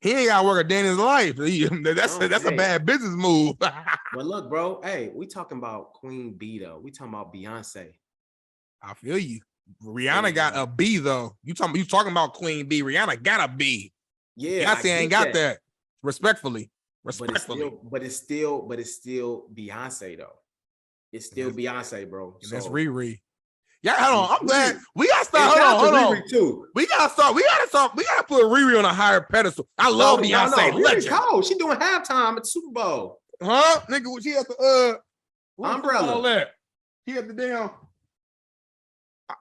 He ain't got to work a day in his life. That's a bad business move. But look, bro, hey, we talking about Queen B though. We talking about Beyonce. I feel you. Rihanna got a B though. You talking about Queen B. Rihanna got a B. Yeah, Beyonce ain't got that. Respectfully. But it's still Beyonce though. It's still Beyonce, bro. And that's Riri. Yeah, hold on. I'm glad we gotta start. Hold on. Too. We gotta start. We gotta put Riri on a higher pedestal. I love Beyonce. Riri cold. She doing halftime at the Super Bowl. Huh? Nigga, she at the Umbrella. That? He had the damn.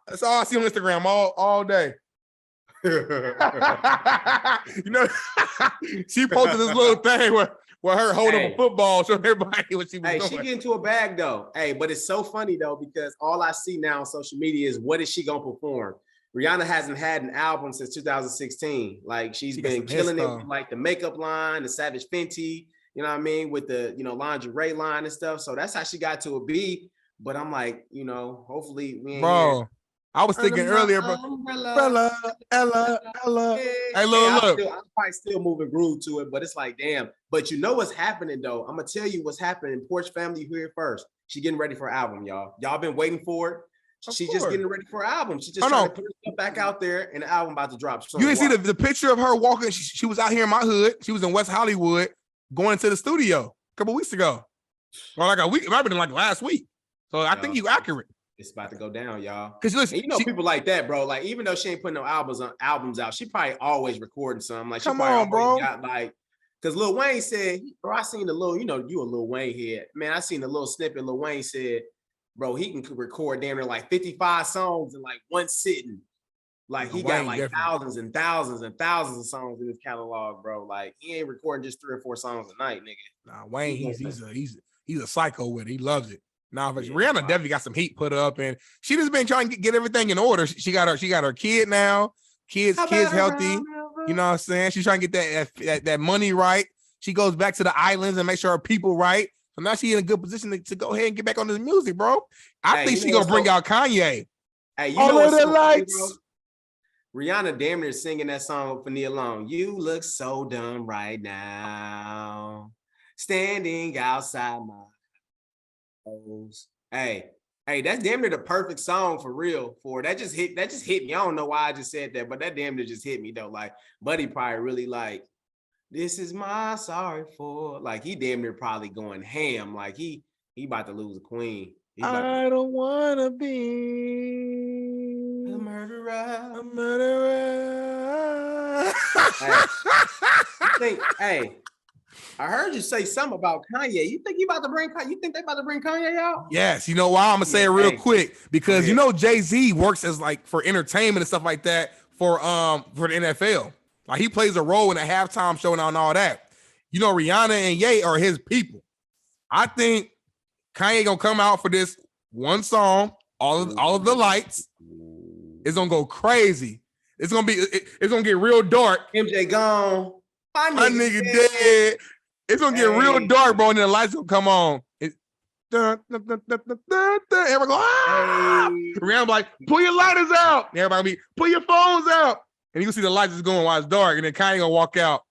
That's all I see on Instagram all day. You know, she posted this little thing where her holding up a football, showing everybody what she was doing. She get into a bag though. Hey, but it's so funny though, because all I see now on social media is what is she gonna perform? Rihanna hasn't had an album since 2016. Like she's been killing it with like the makeup line, the Savage Fenty, you know what I mean, with the lingerie line and stuff. So that's how she got to a B. But I'm like, hopefully we ain't bro. I was thinking earlier, bro. Ella. Hey, look. I'm probably still moving groove to it, but it's like, damn. But you know what's happening though? I'm gonna tell you what's happening. Porch family, you hear it first. She getting ready for an album, y'all. Y'all been waiting for it. She's just getting ready for an album. She's just trying to put herself back out there, and the album about to drop. You didn't see the picture of her walking. She was out here in my hood. She was in West Hollywood going into the studio a couple weeks ago. Or like a week. It might have been like last week. So I think you accurate. It's about to go down, y'all. Because listen, people like that, bro. Like, even though she ain't putting no albums out, she probably always recording something. Like, come on, bro. Got like, because Lil Wayne said, bro, I seen the little, you a Lil Wayne head. Man, I seen the little snippet. Lil Wayne said, bro, he can record damn near like 55 songs in like one sitting. Like, he got like thousands and thousands and thousands of songs in his catalog, bro. Like, he ain't recording just 3 or 4 songs a night, nigga. Nah, Wayne, he's a psycho with it. He loves it. Now, Rihanna definitely got some heat put up, and she just been trying to get everything in order. She got her kid now, kids healthy. You know what I'm saying? She's trying to get that money right. She goes back to the islands and make sure her people right. So now she's in a good position to go ahead and get back on this music, bro. I think she gonna bring out Kanye. Hey, you know what's the lights? Funny, Rihanna damn near singing that song for Nia Long. You look so dumb right now, standing outside my. Hey, that's damn near the perfect song for real. That just hit me. I don't know why I just said that, but that damn near just hit me though. Like, Buddy probably really like, this is my sorry for. Like, he damn near probably going ham. Like, he about to lose a queen. I don't wanna be a murderer. Hey, I heard you say something about Kanye. You think they about to bring Kanye out? Yes. You know why? I'm gonna say it real quick because Jay-Z works as like for entertainment and stuff like that for the NFL. Like, he plays a role in a halftime show and all that. Rihanna and Ye are his people. I think Kanye gonna come out for this one song, all of the lights. It's gonna go crazy. It's gonna get real dark. MJ gone. My nigga dead. It's gonna get real dark, bro, and then the lights gonna come on. Everybody go, ah! Rihanna like, pull your lighters out. And everybody be, pull your phones out. And you can see the lights is going while it's dark, and then Kanye gonna walk out.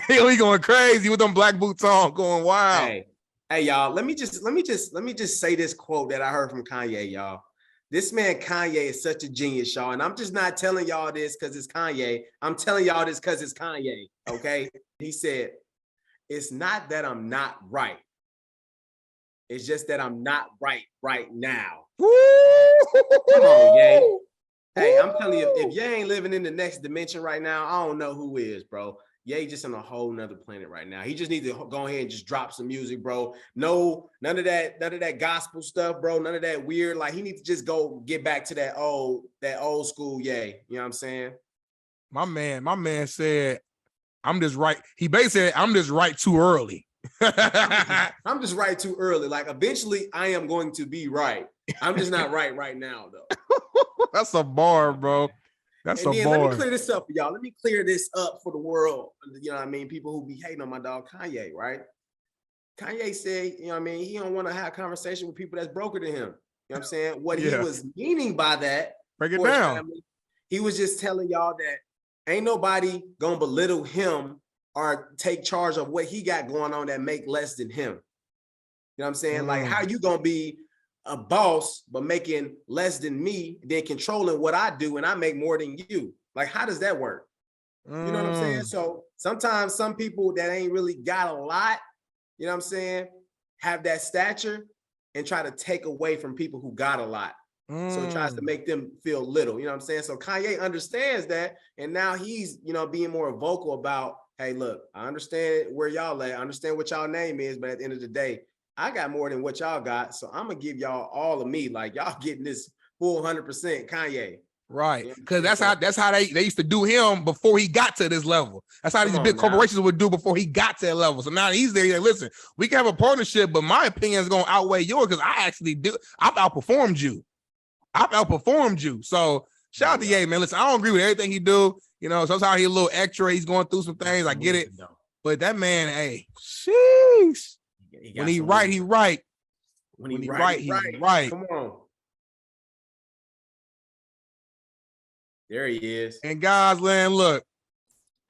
He going crazy with them black boots on, going wild. Hey, y'all. Let me just say this quote that I heard from Kanye, y'all. This man Kanye is such a genius, y'all. And I'm just not telling y'all this because it's Kanye. I'm telling y'all this because it's Kanye. Okay. He said, it's not that I'm not right. It's just that I'm not right now. Woo! Come on, Ye. Hey, I'm telling you, if Ye ain't living in the next dimension right now, I don't know who is, bro. Ye just on a whole nother planet right now. He just needs to go ahead and just drop some music, bro. No, none of that gospel stuff, bro. None of that weird. Like, he needs to just go get back to that old school Ye. You know what I'm saying? My man said, I'm just right. He basically said, I'm just right too early. I'm just right too early. Like, eventually I am going to be right. I'm just not right now, though. That's a bar, bro. That's a bar. Let me clear this up for y'all. Let me clear this up for the world. You know what I mean? People who be hating on my dog Kanye, right? Kanye said, you know what I mean? He don't want to have a conversation with people that's broker than him. You know what I'm saying? What he was meaning by that. Break it down. Family, he was just telling y'all that ain't nobody gonna belittle him or take charge of what he got going on that make less than him. You know what I'm saying? Like, how you gonna be a boss but making less than me, then controlling what I do and I make more than you? Like, how does that work? You know what I'm saying? So sometimes some people that ain't really got a lot, you know what I'm saying, have that stature and try to take away from people who got a lot. So it tries to make them feel little, you know what I'm saying? So Kanye understands that, and now he's, being more vocal about, hey, look, I understand where y'all at. I understand what y'all name is, but at the end of the day, I got more than what y'all got, so I'm gonna give y'all all of me. Like y'all getting this full 100% Kanye. Right, because that's how they used to do him before he got to this level. That's how these big corporations would do before he got to that level. So now he's there. Like, listen, we can have a partnership, but my opinion is going to outweigh yours because I actually do. I've outperformed you. So shout out to Ye, man. Listen, I don't agree with everything he do. You know, sometimes he's a little extra. He's going through some things. I get it, but that man, hey, sheesh. When he right, he right. When he right, he right. Come on. There he is. And guys, man, look,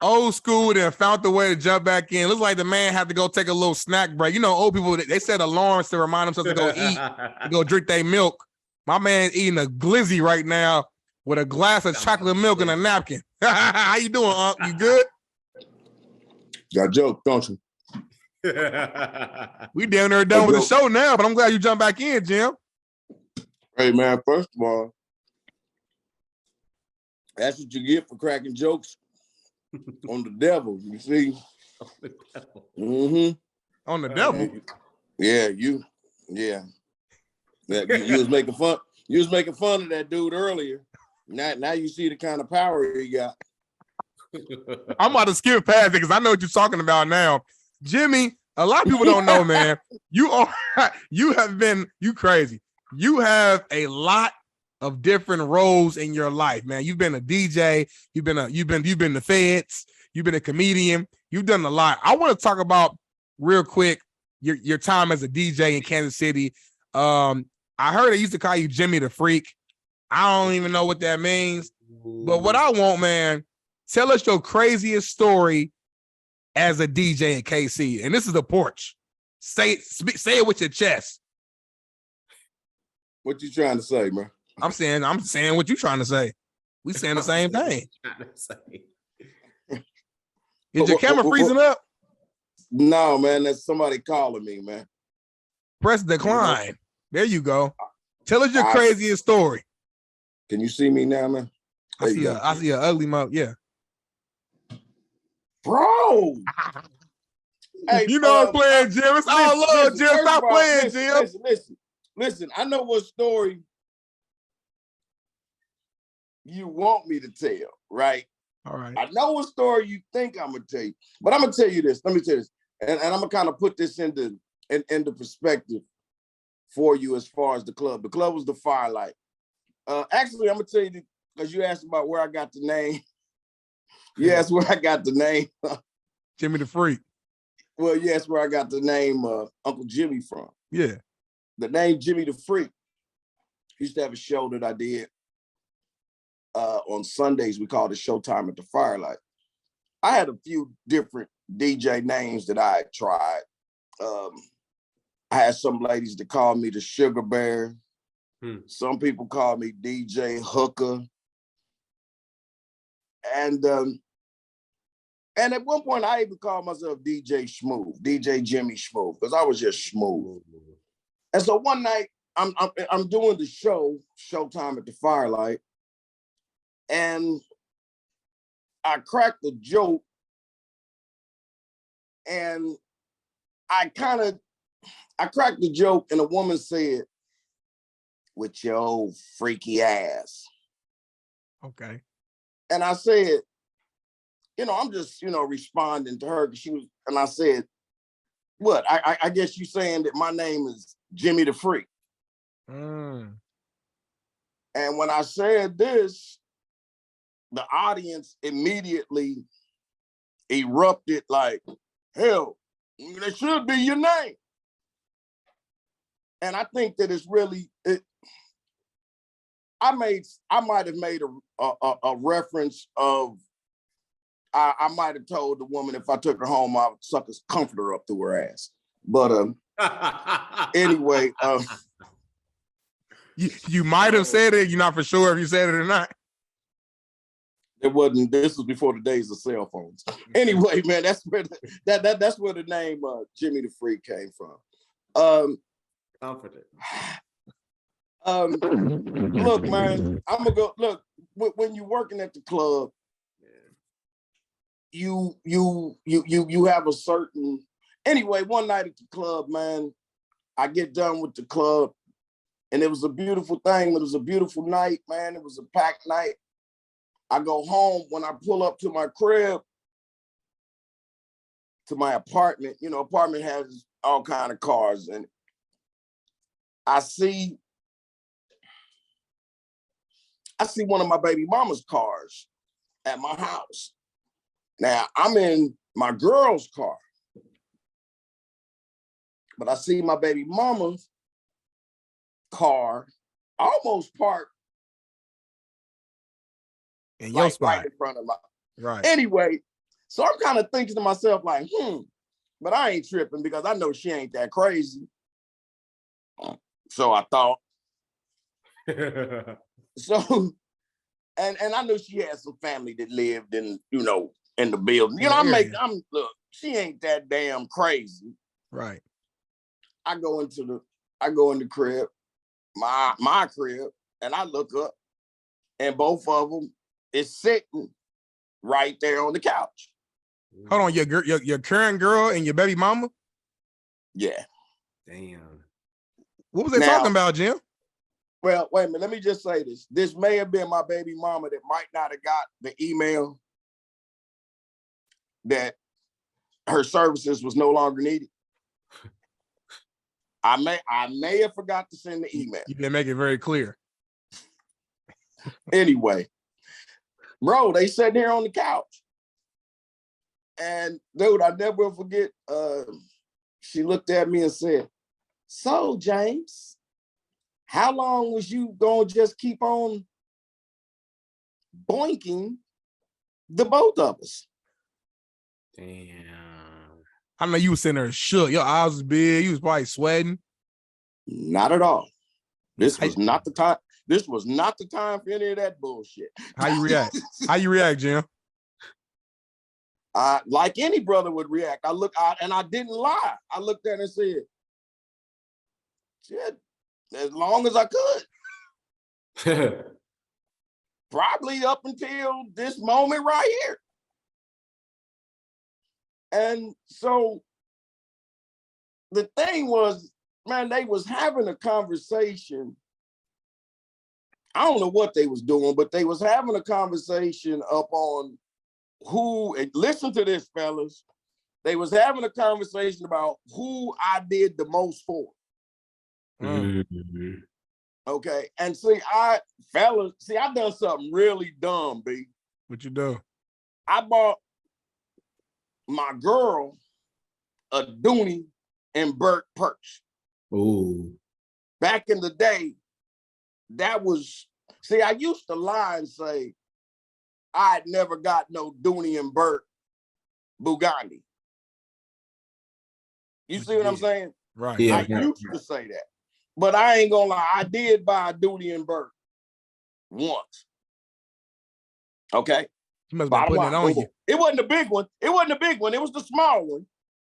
old school then found the way to jump back in. Looks like the man had to go take a little snack break. You know, old people, they set alarms to remind themselves to go eat, to go drink their milk. My man's eating a glizzy right now with a glass of chocolate milk and a napkin. How you doing, Unc? You good? Got joke, don't you? We down there done with the show now, but I'm glad you jumped back in, Jim. Hey, man, first of all, that's what you get for cracking jokes on the devil, you see? On the devil. Mm-hmm. On the devil? Yeah, you was making fun. You was making fun of that dude earlier. Now you see the kind of power he got. I'm about to skip past it because I know what you're talking about now. Jimmy, a lot of people don't know, man. You crazy. You have a lot of different roles in your life, man. You've been a DJ, you've been the feds, you've been a comedian, you've done a lot. I want to talk about real quick your time as a DJ in Kansas City. I heard they used to call you Jimmy the Freak. I don't even know what that means. But what I want, man, tell us your craziest story as a DJ in KC. And this is the Porch. Say it with your chest. What you trying to say, man? I'm saying what you trying to say. We saying the same thing. Is your camera freezing up? No, man. That's somebody calling me, man. Press decline. There you go. Tell us your craziest story. Can you see me now, man? I see an ugly mouth. Yeah. Bro. Hey, you know I'm playing, Jim. It's all love, Jim. Stop playing, Jim. Listen. I know what story you want me to tell, right? All right. I know what story you think I'm gonna tell you, but I'm gonna tell you this. Let me tell you this, and I'm gonna kind of put this into perspective for you as far as the club. The club was the Firelight. Actually, I'm gonna tell you because you asked about where I got the name. You asked where I got the name. Jimmy the Freak. Well, you asked where I got the name Uncle Jimmy from. Yeah. The name Jimmy the Freak. Used to have a show that I did on Sundays. We called it Showtime at the Firelight. I had a few different DJ names that I had tried. I had some ladies that called me the Sugar Bear. Some people called me DJ Hooker. And at one point, I even called myself DJ Schmooth, DJ Jimmy Schmooth, because I was just smooth. And so one night, I'm doing the show, Showtime at the Firelight, and I cracked a joke, and I cracked the joke, and a woman said, "With your old freaky ass." Okay. And I said, I'm just, responding to her because she was, and I said, what? I guess you saying that my name is Jimmy the Freak. And when I said this, the audience immediately erupted like, hell, that should be your name. And I think that it's really, I might have made a reference of, I might have told the woman if I took her home, I would suck his comforter up through her ass. But anyway. You might have said it. You're not for sure if you said it or not. It wasn't. This was before the days of cell phones. Anyway, man, that's where that's where the name Jimmy the Freak came from. Confident. Look, man, I'm gonna go. Look, when you're working at the club, you have a certain. Anyway, one night at the club, man, I get done with the club, and it was a beautiful thing. It was a beautiful night, man. It was a packed night. I go home. When I pull up to my crib, to my apartment, apartment has all kind of cars, and I see one of my baby mama's cars at my house. Now, I'm in my girl's car, but I see my baby mama's car almost parked in your spot, right in front of my. Right. Anyway, so I'm kind of thinking to myself like, but I ain't tripping because I know she ain't that crazy. So I thought. So, and I knew she had some family that lived in, in the building. Look, she ain't that damn crazy. Right. I go in the crib, my crib, and I look up, and both of them is sitting right there on the couch. Hold on, your current girl and your baby mama? Yeah. Damn. What was they talking about, Jim? Well, wait a minute. Let me just say this. This may have been my baby mama that might not have got the email that her services was no longer needed. I may have forgot to send the email. You didn't make it very clear. Anyway, bro, they sat here on the couch. And dude, I never will forget, she looked at me and said, "So, James, how long was you gonna just keep on boinking the both of us?" Damn. I know you was sitting there shook. Your eyes was big. You was probably sweating. Not at all. This was not the time. This was not the time for any of that bullshit. How you react? How you react, Jim? Like any brother would react. And I didn't lie. I looked at her and said, "Shit, as long as I could." Probably up until this moment right here. And so the thing was, man, they was having a conversation. I don't know what they was doing, but they was having a conversation up on who, and listen to this, fellas. They was having a conversation about who I did the most for. Mm-hmm. Okay. And see, I done something really dumb, B. What you do? I bought my girl a Dooney and Burt Porch. Ooh. Back in the day, I used to lie and say I'd never got no Dooney and Burt Bugatti. You see what I'm saying? Right. Yeah. I used to say that. But I ain't gonna lie, I did buy a Dooney and Burt once. Okay? You must have been putting it on you. It wasn't a big one. It was the small one.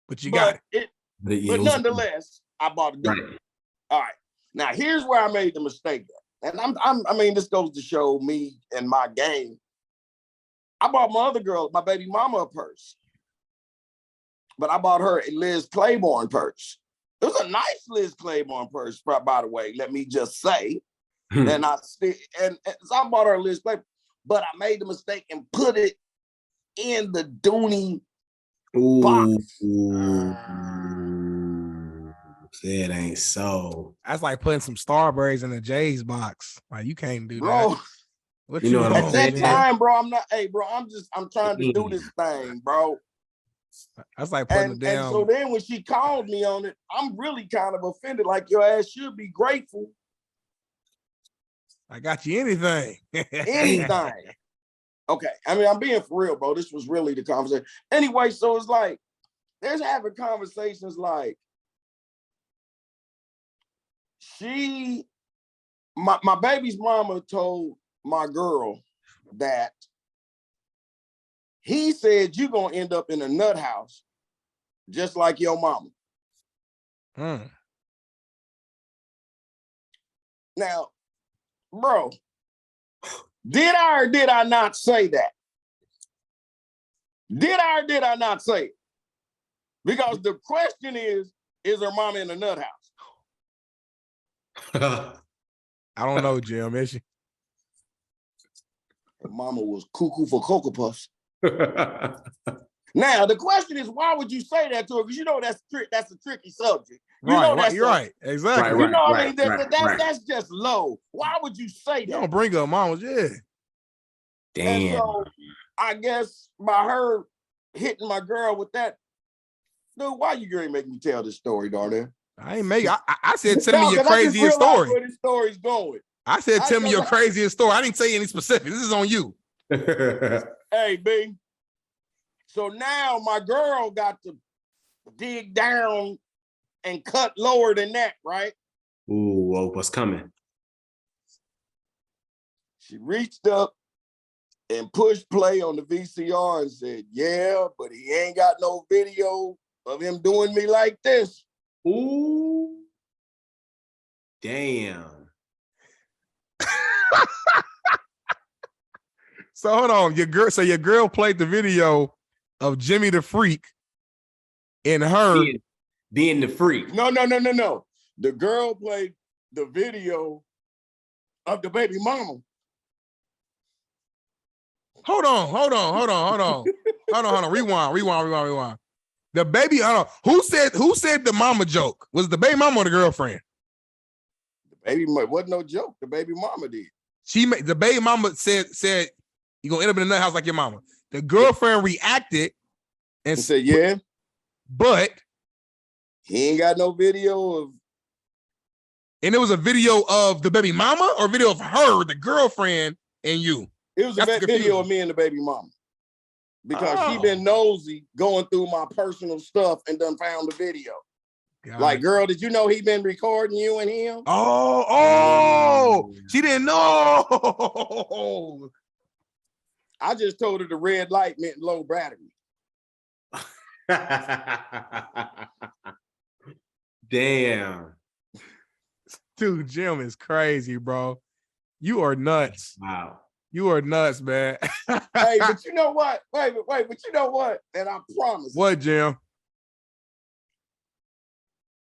But you got it. But nonetheless, I bought a Dooney. Right. All right. Now here's where I made the mistake. And this goes to show me and my game. I bought my other girl, my baby mama, a purse. But I bought her a Liz Claiborne purse. It was a nice Liz Claiborne purse, by the way, let me just say. And so I bought her a Liz Claiborne, but I made the mistake and put it in the Dooney box. It ain't so. That's like putting some Starburys in the J's box. Like, you can't do bro, that. What you know what at I'm that saying? time, bro, I'm trying to do this thing, bro. That's like putting it down. And so then when she called me on it, I'm really kind of offended. Like, your ass should be grateful. I got you anything. Anything. Okay. I'm being for real, bro. This was really the conversation. Anyway, so it's like, there's having conversations like, my baby's mama told my girl that he said you're gonna end up in a nut house just like your mama. Now, bro, did I or did I not say that? Did I or did I not say it? Because the question is her mama in a nut house? I don't know, Jim. Is she? Her mama was cuckoo for Cocoa Puffs. Now the question is, why would you say that to her? Because you know that's a tricky subject. You know that's you're right. Exactly. You know what I mean? That's just low. Why would you say that? You don't bring up mamas, yeah. Damn. And so I guess by her hitting my girl with that, dude, why you gonna make me tell this story, Darnell? I ain't make. I said tell me your craziest story. Where this story's going. I said tell me your craziest story. I didn't say any specifics. This is on you. Hey, B. So now my girl got to dig down and cut lower than that, right? Ooh, whoa, what's coming? She reached up and pushed play on the VCR and said, yeah, but he ain't got no video of him doing me like this. Ooh. Damn. So hold on, your girl played the video of Jimmy the Freak in her being the freak. No. The girl played the video of the baby mama. Hold on. Rewind. The baby, hold on. Who said the mama joke? Was it the baby mama or the girlfriend? The baby mama wasn't no joke. The baby mama did. The baby mama said you're gonna end up in a nut house like your mama. The girlfriend reacted and said, yeah. But he ain't got no video of. And it was a video of the baby mama or video of her, the girlfriend, and you. It was a video of me and the baby mama. Because she been nosy going through my personal stuff and done found the video. Like, girl, did you know he been recording you and him? Oh, she didn't know. I just told her the red light meant low battery. Damn. Dude, Jim is crazy, bro. You are nuts. Wow. You are nuts, man. Hey, but you know what? Wait, but you know what? And I promise. What, Jim?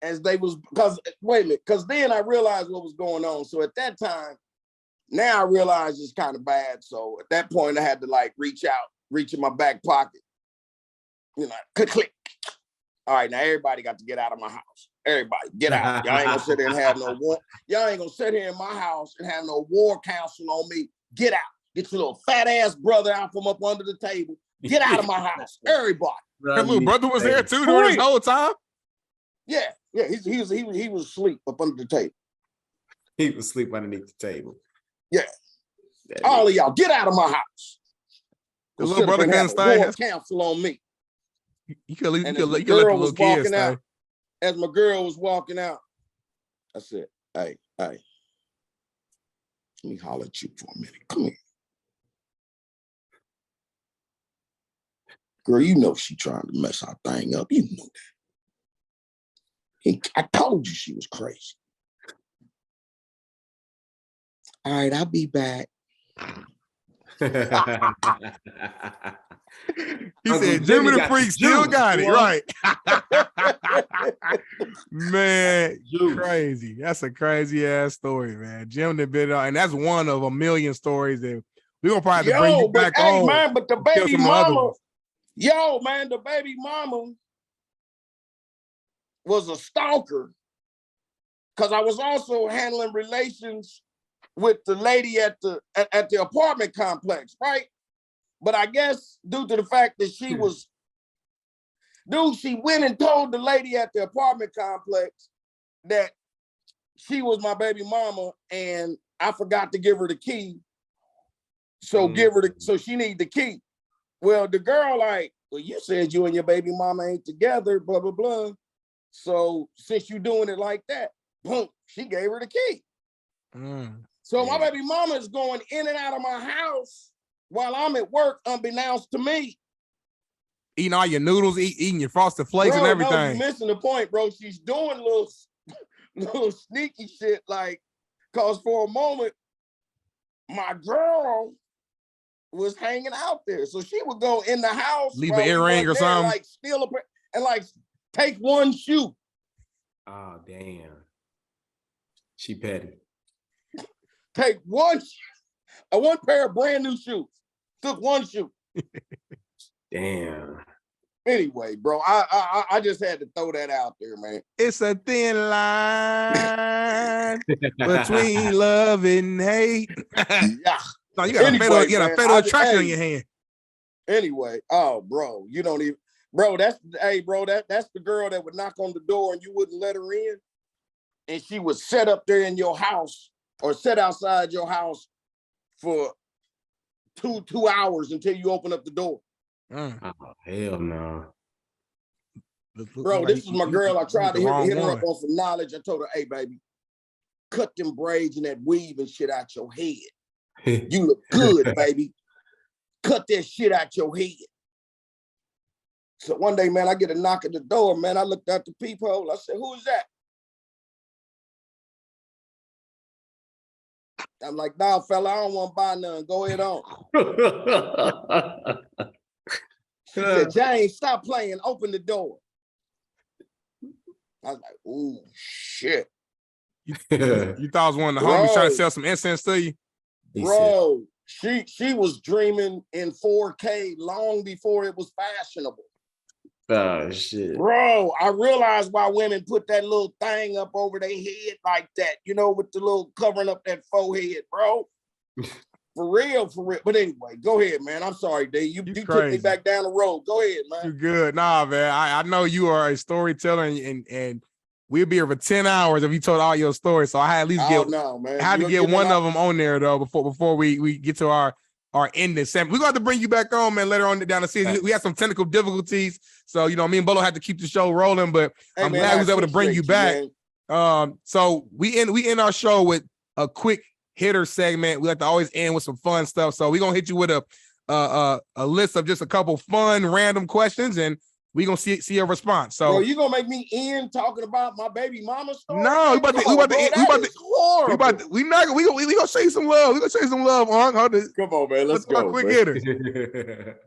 As they was, because then I realized what was going on. So at that time, now I realize it's kind of bad. So at that point, I had to like reach in my back pocket. You know, click. All right, now everybody got to get out of my house. Everybody, get out. Y'all ain't gonna sit here and have no war. Y'all ain't gonna sit here in my house and have no war council on me. Get out. Get your little fat ass brother out from up under the table. Get out of my house. Everybody. Her little brother was there too during this whole time? Yeah. He was asleep up under the table. He was asleep underneath the table. Yeah. All of y'all, get out of my house. The little brother can't stay. War council on me. You can let the little kids stay. As my girl was walking out, I said, hey, let me holler at you for a minute. Come here. Girl, you know she trying to mess our thing up. You know that. I told you she was crazy. All right, I'll be back. He said, Jimmy the Freak still got it, right? Man, crazy. That's a crazy ass story, man. Jim did bit on, and that's one of a million stories that we're gonna probably have to bring you back on. Man, but the baby mama, the baby mama was a stalker because I was also handling relations with the lady at the apartment complex, right? But I guess due to the fact that she went and told the lady at the apartment complex that she was my baby mama and I forgot to give her the key. So so she need the key. Well, the girl like, well, you said you and your baby mama ain't together, blah, blah, blah. So since you doing it like that, boom, she gave her the key. So my baby mama is going in and out of my house while I'm at work, unbeknownst to me. Eating all your noodles, eating your Frosted Flakes and everything. No, you're missing the point, bro. She's doing little sneaky shit, like, cause for a moment, my girl was hanging out there. So she would go in the house, leave an earring or something, like steal and like take one shoe. Oh, damn. She petty. Take one pair of brand new shoes. Took one shoe. Damn. Anyway, bro, I just had to throw that out there, man. It's a thin line between love and hate. Yeah. No, you got Anyway, a fatal attraction on your hand. Anyway, oh, bro, you don't even, bro, that's the girl that would knock on the door and you wouldn't let her in. And she would sit up there in your house or sit outside your house for two hours until you open up the door. Oh, hell no. Bro, this is my girl. I tried to hit her up on some knowledge. I told her, hey, baby, cut them braids and that weave and shit out your head. You look good, baby. Cut that shit out your head. So one day, man, I get a knock at the door, man. I looked out the peephole. I said, who is that? I'm like, nah, fella, I don't want to buy none. Go ahead on. She said, James, stop playing. Open the door. I was like, ooh, shit. You thought it was one of the homies trying to sell some incense to you? Bro, she was dreaming in 4K long before it was fashionable. Oh, shit. Bro, I realized why women put that little thing up over their head like that, you know, with the little covering up that forehead, bro. For real. But anyway, go ahead, man. I'm sorry, D. You took me back down the road. Go ahead, man. You good. Nah, man. I know you are a storyteller and we'll be here for 10 hours if you told all your stories. So I had at least get one of them on there though before we get to our ending segment. We're going to have to bring you back on, man, later on down the season. We had some technical difficulties. So, you know, me and Bolo had to keep the show rolling, but I'm glad we was able to bring you back. So we end our show with a quick hitter segment. We like to always end with some fun stuff. So we're going to hit you with a list of just a couple fun, random questions, and we're going to see your response. So, bro, you going to make me end talking about my baby mama story? No, we going to show you some love. We're going to show you some love, Unc. Come on, man. Let's go. Quick hitters.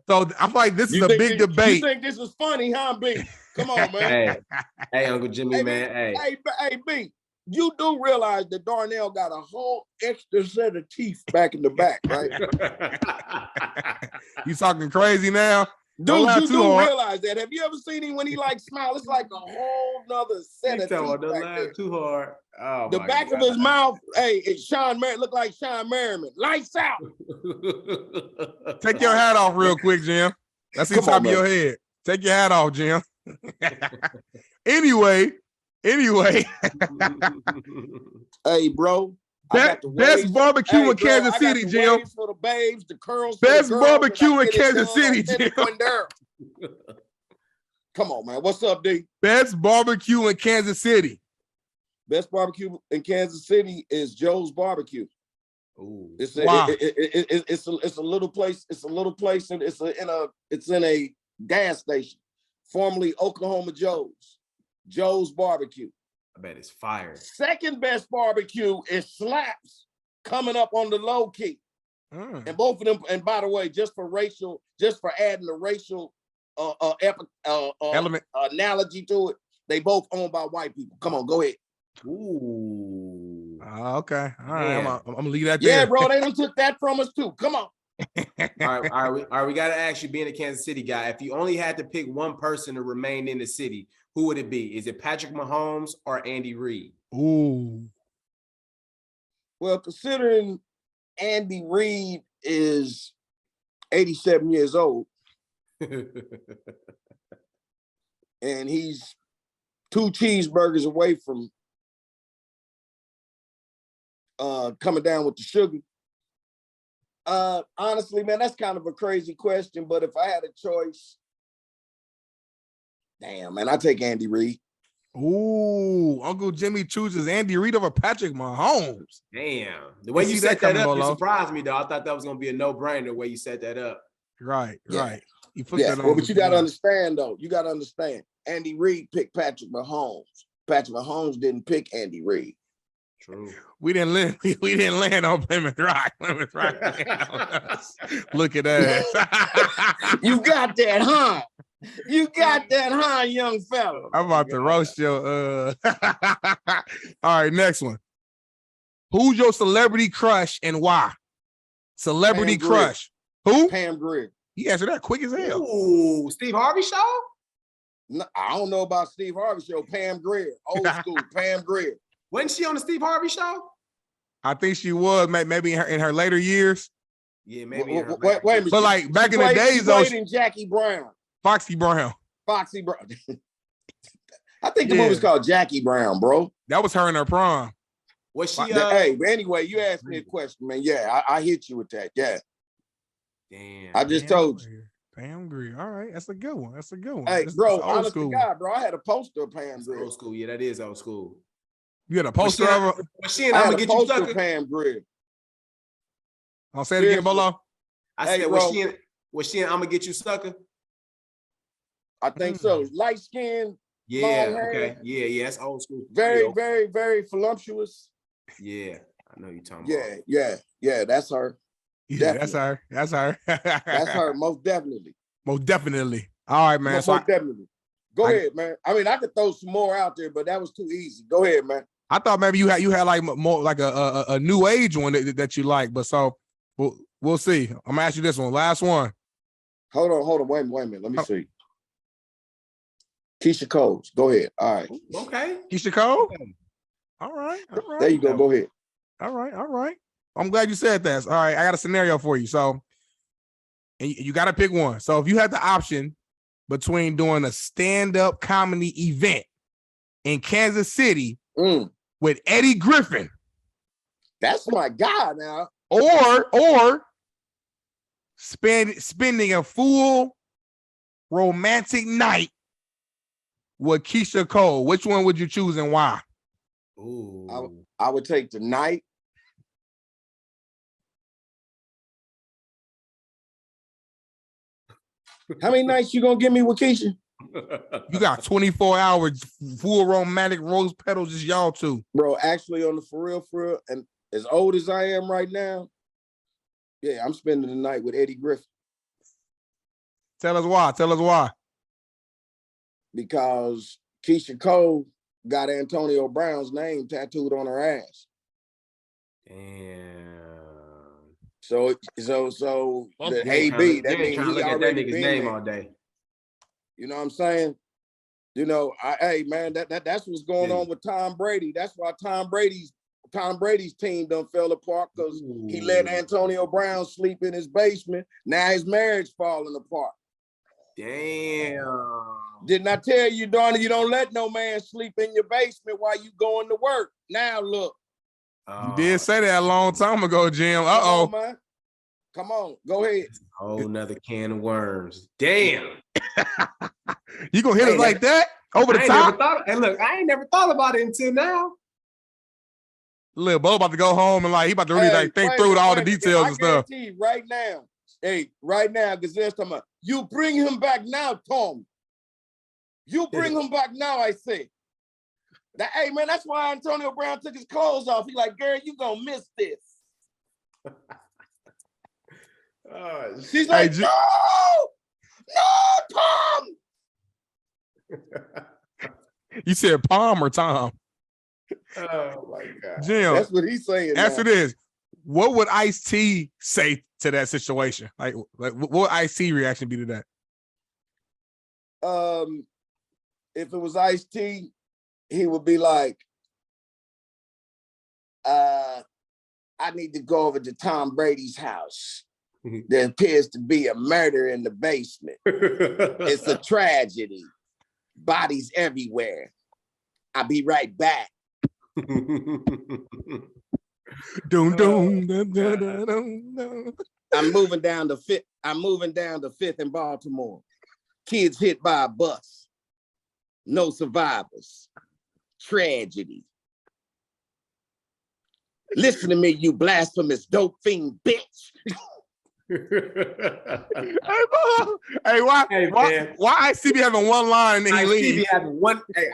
So I'm like, this is a big debate. You think this is funny, huh, B? Come on, man. Hey, Uncle Jimmy, man. Hey, B. You do realize that Darnell got a whole extra set of teeth back in the back, right? You talking crazy now? Dude, you do realize that. Have you ever seen him when he like smile? It's like a whole nother set of teeth. Don't laugh too hard. Oh, the back of his mouth, it's Sean Merriman. Look like Sean Merriman. Lights out. Take your hat off real quick, Jim. That's the top of your head. Take your hat off, Jim. Anyway. Hey, bro. Best barbecue in Kansas City, Jim. For the babes, the curls. Best barbecue in Kansas City, Jim. Come on, man. What's up, D? Best barbecue in Kansas City. Best barbecue in Kansas City is Joe's Barbecue. Ooh. It's a little place. It's a little place, and it's in a gas station, formerly Oklahoma Joe's. Joe's Barbecue. I bet it's fire. Second best barbecue is Slaps, coming up on the low key. And both of them, and by the way, just for adding a racial element analogy to it, they both owned by white people. Come on, go ahead. Ooh. Okay. All right. I'm gonna leave that there. Yeah, bro, they done took that from us too. Come on. All right. We gotta ask you, being a Kansas City guy, if you only had to pick one person to remain in the city, who would it be? Is it Patrick Mahomes or Andy Reid? Ooh. Well, considering Andy Reid is 87 years old, and he's 2 cheeseburgers away from coming down with the sugar. Honestly, man, that's kind of a crazy question, but if I had a choice, damn, man, I take Andy Reid. Ooh, Uncle Jimmy chooses Andy Reid over Patrick Mahomes. Damn. The way you set that up, you surprised me, though. I thought that was going to be a no-brainer the way you set that up. Right. You put that on. Well, but you got to understand, though. You got to understand. Andy Reid picked Patrick Mahomes. Patrick Mahomes didn't pick Andy Reid. True. We didn't land on Plymouth Rock. Plymouth Rock. Look at that. You got that, huh? You got that, huh, young fella? I'm about to roast your. All right, next one. Who's your celebrity crush and why? Celebrity Pam Grier. crush. Who? Pam Grier. He answered that quick as hell. Ooh, Steve Harvey show? No, I don't know about Steve Harvey show. Pam Grier, old school. Pam Grier. Wasn't she on the Steve Harvey show? I think she was maybe in her later years. Yeah, maybe. Wait a minute. But like back in the days, though, in Jackie Brown. Foxy Brown. Foxy Brown. I think the movie's called Jackie Brown, bro. That was her in her prime. Was she? Hey, but anyway, you asked me a question, man. Yeah, I hit you with that. Yeah. Damn. I just told you. Pam Grier. All right, that's a good one. That's a good one. Hey, This bro, is old honest school. to God, bro, I had a poster of Pam That's Grier. old school. Yeah, that is old school. You had a poster of her. Was she and I I'm had gonna a get you poster sucker? of Pam Grier. I'll say it again, Bolo. I Hey, said, bro. was she and I'm gonna get you sucker? I think so. Light skin, Yeah. long hair. Okay. Yeah. That's old school. very, Yeah. very, very voluptuous. Yeah. I know you're talking about. Yeah. That's her. Yeah, that's her. That's her. That's her, most definitely. Most definitely. All right, man. Most So definitely. Go ahead, man. I mean, I could throw some more out there, but that was too easy. Go ahead, man. I thought maybe you had like more like a new age one that you like, but so we'll see. I'm gonna ask you this one, last one. Hold on. Wait a minute. Let me see. Keisha Coles. Go ahead. All right. Okay. Keisha Cole. All right. There you go. Go ahead. All right. I'm glad you said that. All right, I got a scenario for you. So, and you got to pick one. So, if you had the option between doing a stand-up comedy event in Kansas City with Eddie Griffin, That's my guy now. or spending a full romantic night with Keisha Cole, which one would you choose and why? Ooh. I would take the night. How many nights you gonna give me with Keisha? You got 24 hours, full romantic rose petals, just y'all two. Bro, actually on the for real, and as old as I am right now, yeah, I'm spending the night with Eddie Griffin. Tell us why. Because Keisha Cole got Antonio Brown's name tattooed on her ass. Damn. So the Yeah, AB, that yeah, means trying to he look at that already nigga's been name there. all day. You know what I'm saying? You know, hey man, that's what's going Yeah. on with Tom Brady. That's why Tom Brady's team done fell apart because he let Antonio Brown sleep in his basement. Now his marriage falling apart. Damn. Didn't I tell you, Darnell, you don't let no man sleep in your basement while you going to work? Now look. You did say that a long time ago, Jim. Uh-oh. Come on, man. Come on, go ahead. Whole nother can of worms. Damn. You gonna hit us like that? Over the top? I ain't never thought about it until now. Lil Bo about to go home and he about to really think through all the details and stuff. I guarantee you right now, Gazette's talking about, you bring him back now, Tom. You bring him back now, I say. Hey, man, that's why Antonio Brown took his clothes off. He like, girl, you gonna miss this. She's like, no, Tom. You said Palm or Tom? Oh my God. Jim, that's what he's saying. Answer this. What would Ice-T say to that situation? Like what would Ice-T reaction be to that? If it was Ice-T, he would be like, I need to go over to Tom Brady's house. There appears to be a murder in the basement. It's a tragedy. Bodies everywhere. I'll be right back. I'm moving down to Fifth in Baltimore. Kids hit by a bus. No survivors. Tragedy. Listen to me, you blasphemous dope fiend bitch. Hey, why Ice-T be having one line and then he leaves?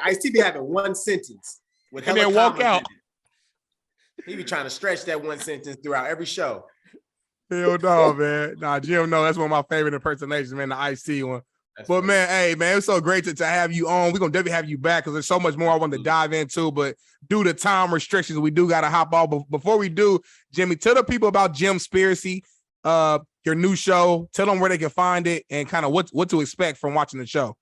Ice-T be having one sentence with and then walk out. He be trying to stretch that one sentence throughout every show. Hell no, man. Nah, Jim, no, that's one of my favorite impersonations, man. The Ice-T one. But man, hey man, it's so great to have you on. We're gonna definitely have you back because there's so much more I want to dive into. But due to time restrictions, we do gotta hop off. But before we do, Jimmy, tell the people about Jimspiracy, your new show. Tell them where they can find it and kind of what to expect from watching the show.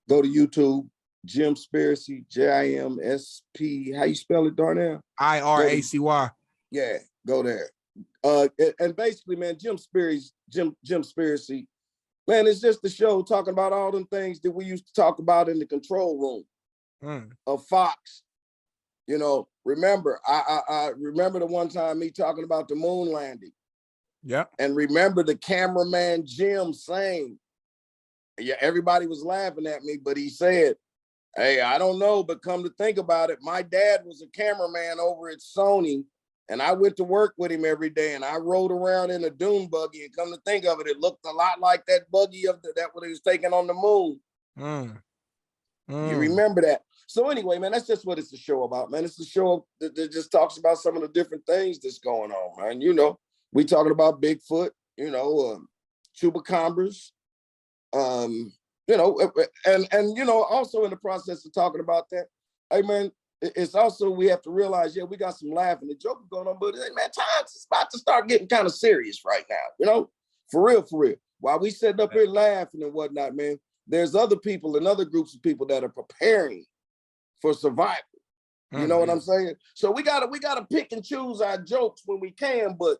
Go to YouTube, Jimspiracy, JIMSP. How you spell it, Darnell? IRACY. Yeah, go there. And basically, man, Jimspiracy, man, it's just the show talking about all them things that we used to talk about in the control room of Fox. You know, remember, I remember the one time me talking about the moon landing. Yeah. And remember the cameraman Jim saying, yeah, everybody was laughing at me, but he said, hey, I don't know, but come to think about it, my dad was a cameraman over at Sony, and I went to work with him every day, and I rode around in a dune buggy, and come to think of it, it looked a lot like that buggy that what he was taking on the moon. You remember that? So anyway, man, that's just what it's a show about, man. It's a show that just talks about some of the different things that's going on, man. You know, we talking about Bigfoot, you know, chupacabras, you know, and you know, also in the process of talking about that, hey man, it's also we have to realize, yeah, we got some laughing and joking going on, but hey man, times is about to start getting kind of serious right now, you know, for real. While we sitting up here laughing and whatnot, man, there's other people and other groups of people that are preparing for survival. You know what I'm saying? So we gotta pick and choose our jokes when we can, but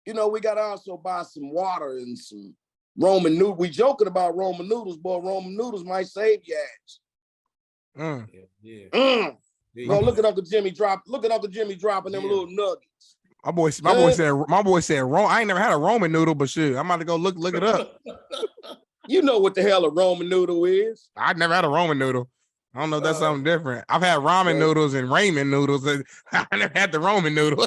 you know, we gotta also buy some water and some Roman noodles. We joking about Roman noodles, boy. Roman noodles might save your ass. Go look at Uncle Jimmy drop. Look at Uncle Jimmy dropping them little nuggets. My boy said I ain't never had a Roman noodle, but shit, I'm about to go look it up. You know what the hell a Roman noodle is? I never had a Roman noodle. I don't know if that's something different. I've had ramen noodles and ramen noodles. I never had the Roman noodle.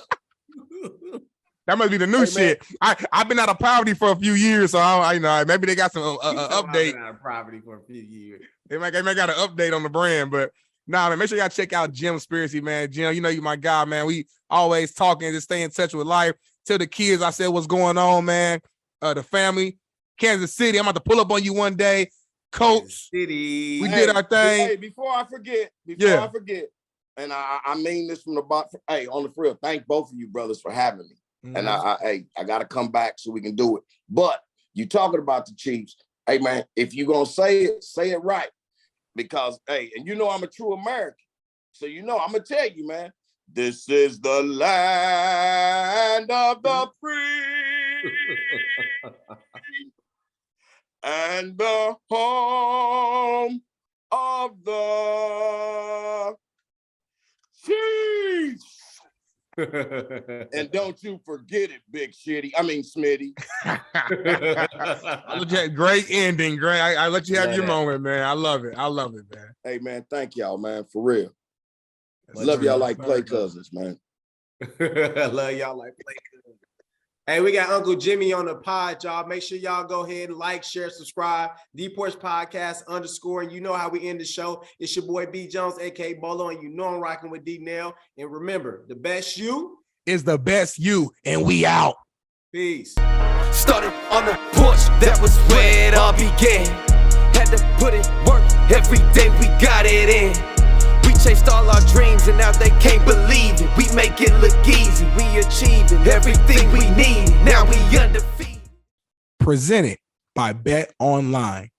That must be the new shit. I've been out of poverty for a few years, so I know maybe they got some update. Out of poverty for a few years. They might got an update on the brand, but nah, man. Make sure y'all check out Jimspiracy, man. Jim, you know you my guy, man. We always talking, just stay in touch with life. Tell the kids I said what's going on, man. The family, Kansas City. I'm about to pull up on you one day, Coach. City. We did our thing. Hey, before I forget, and I mean this from the bottom. Hey, on the real, thank both of you brothers for having me. And I got to come back so we can do it. But you talking about the Chiefs. Hey, man, if you're going to say it right. Because, hey, and you know I'm a true American. So, you know, I'm going to tell you, man, this is the land of the free and the home of the Chiefs. And don't you forget it, Big Shitty. I mean, Smitty. Great ending. Great. I let you have your moment, man. I love it, man. Hey, man, thank y'all, man, for real. Love y'all like play cousins, man. Love y'all like play cousins. Hey, we got Uncle Jimmy on the pod, y'all. Make sure y'all go ahead and like, share, subscribe. Porch Podcast _ and you know how we end the show. It's your boy B Jones, aka Bolo, and you know I'm rocking with Darnell. And remember, the best you is the best you, and we out. Peace. Started on the porch, that was where it all began. Had to put in work, every day we got it in. We chased all our dreams and now they can't believe it. We make it look easy, we achieving everything we need. Now we undefeated. Presented by Bet Online.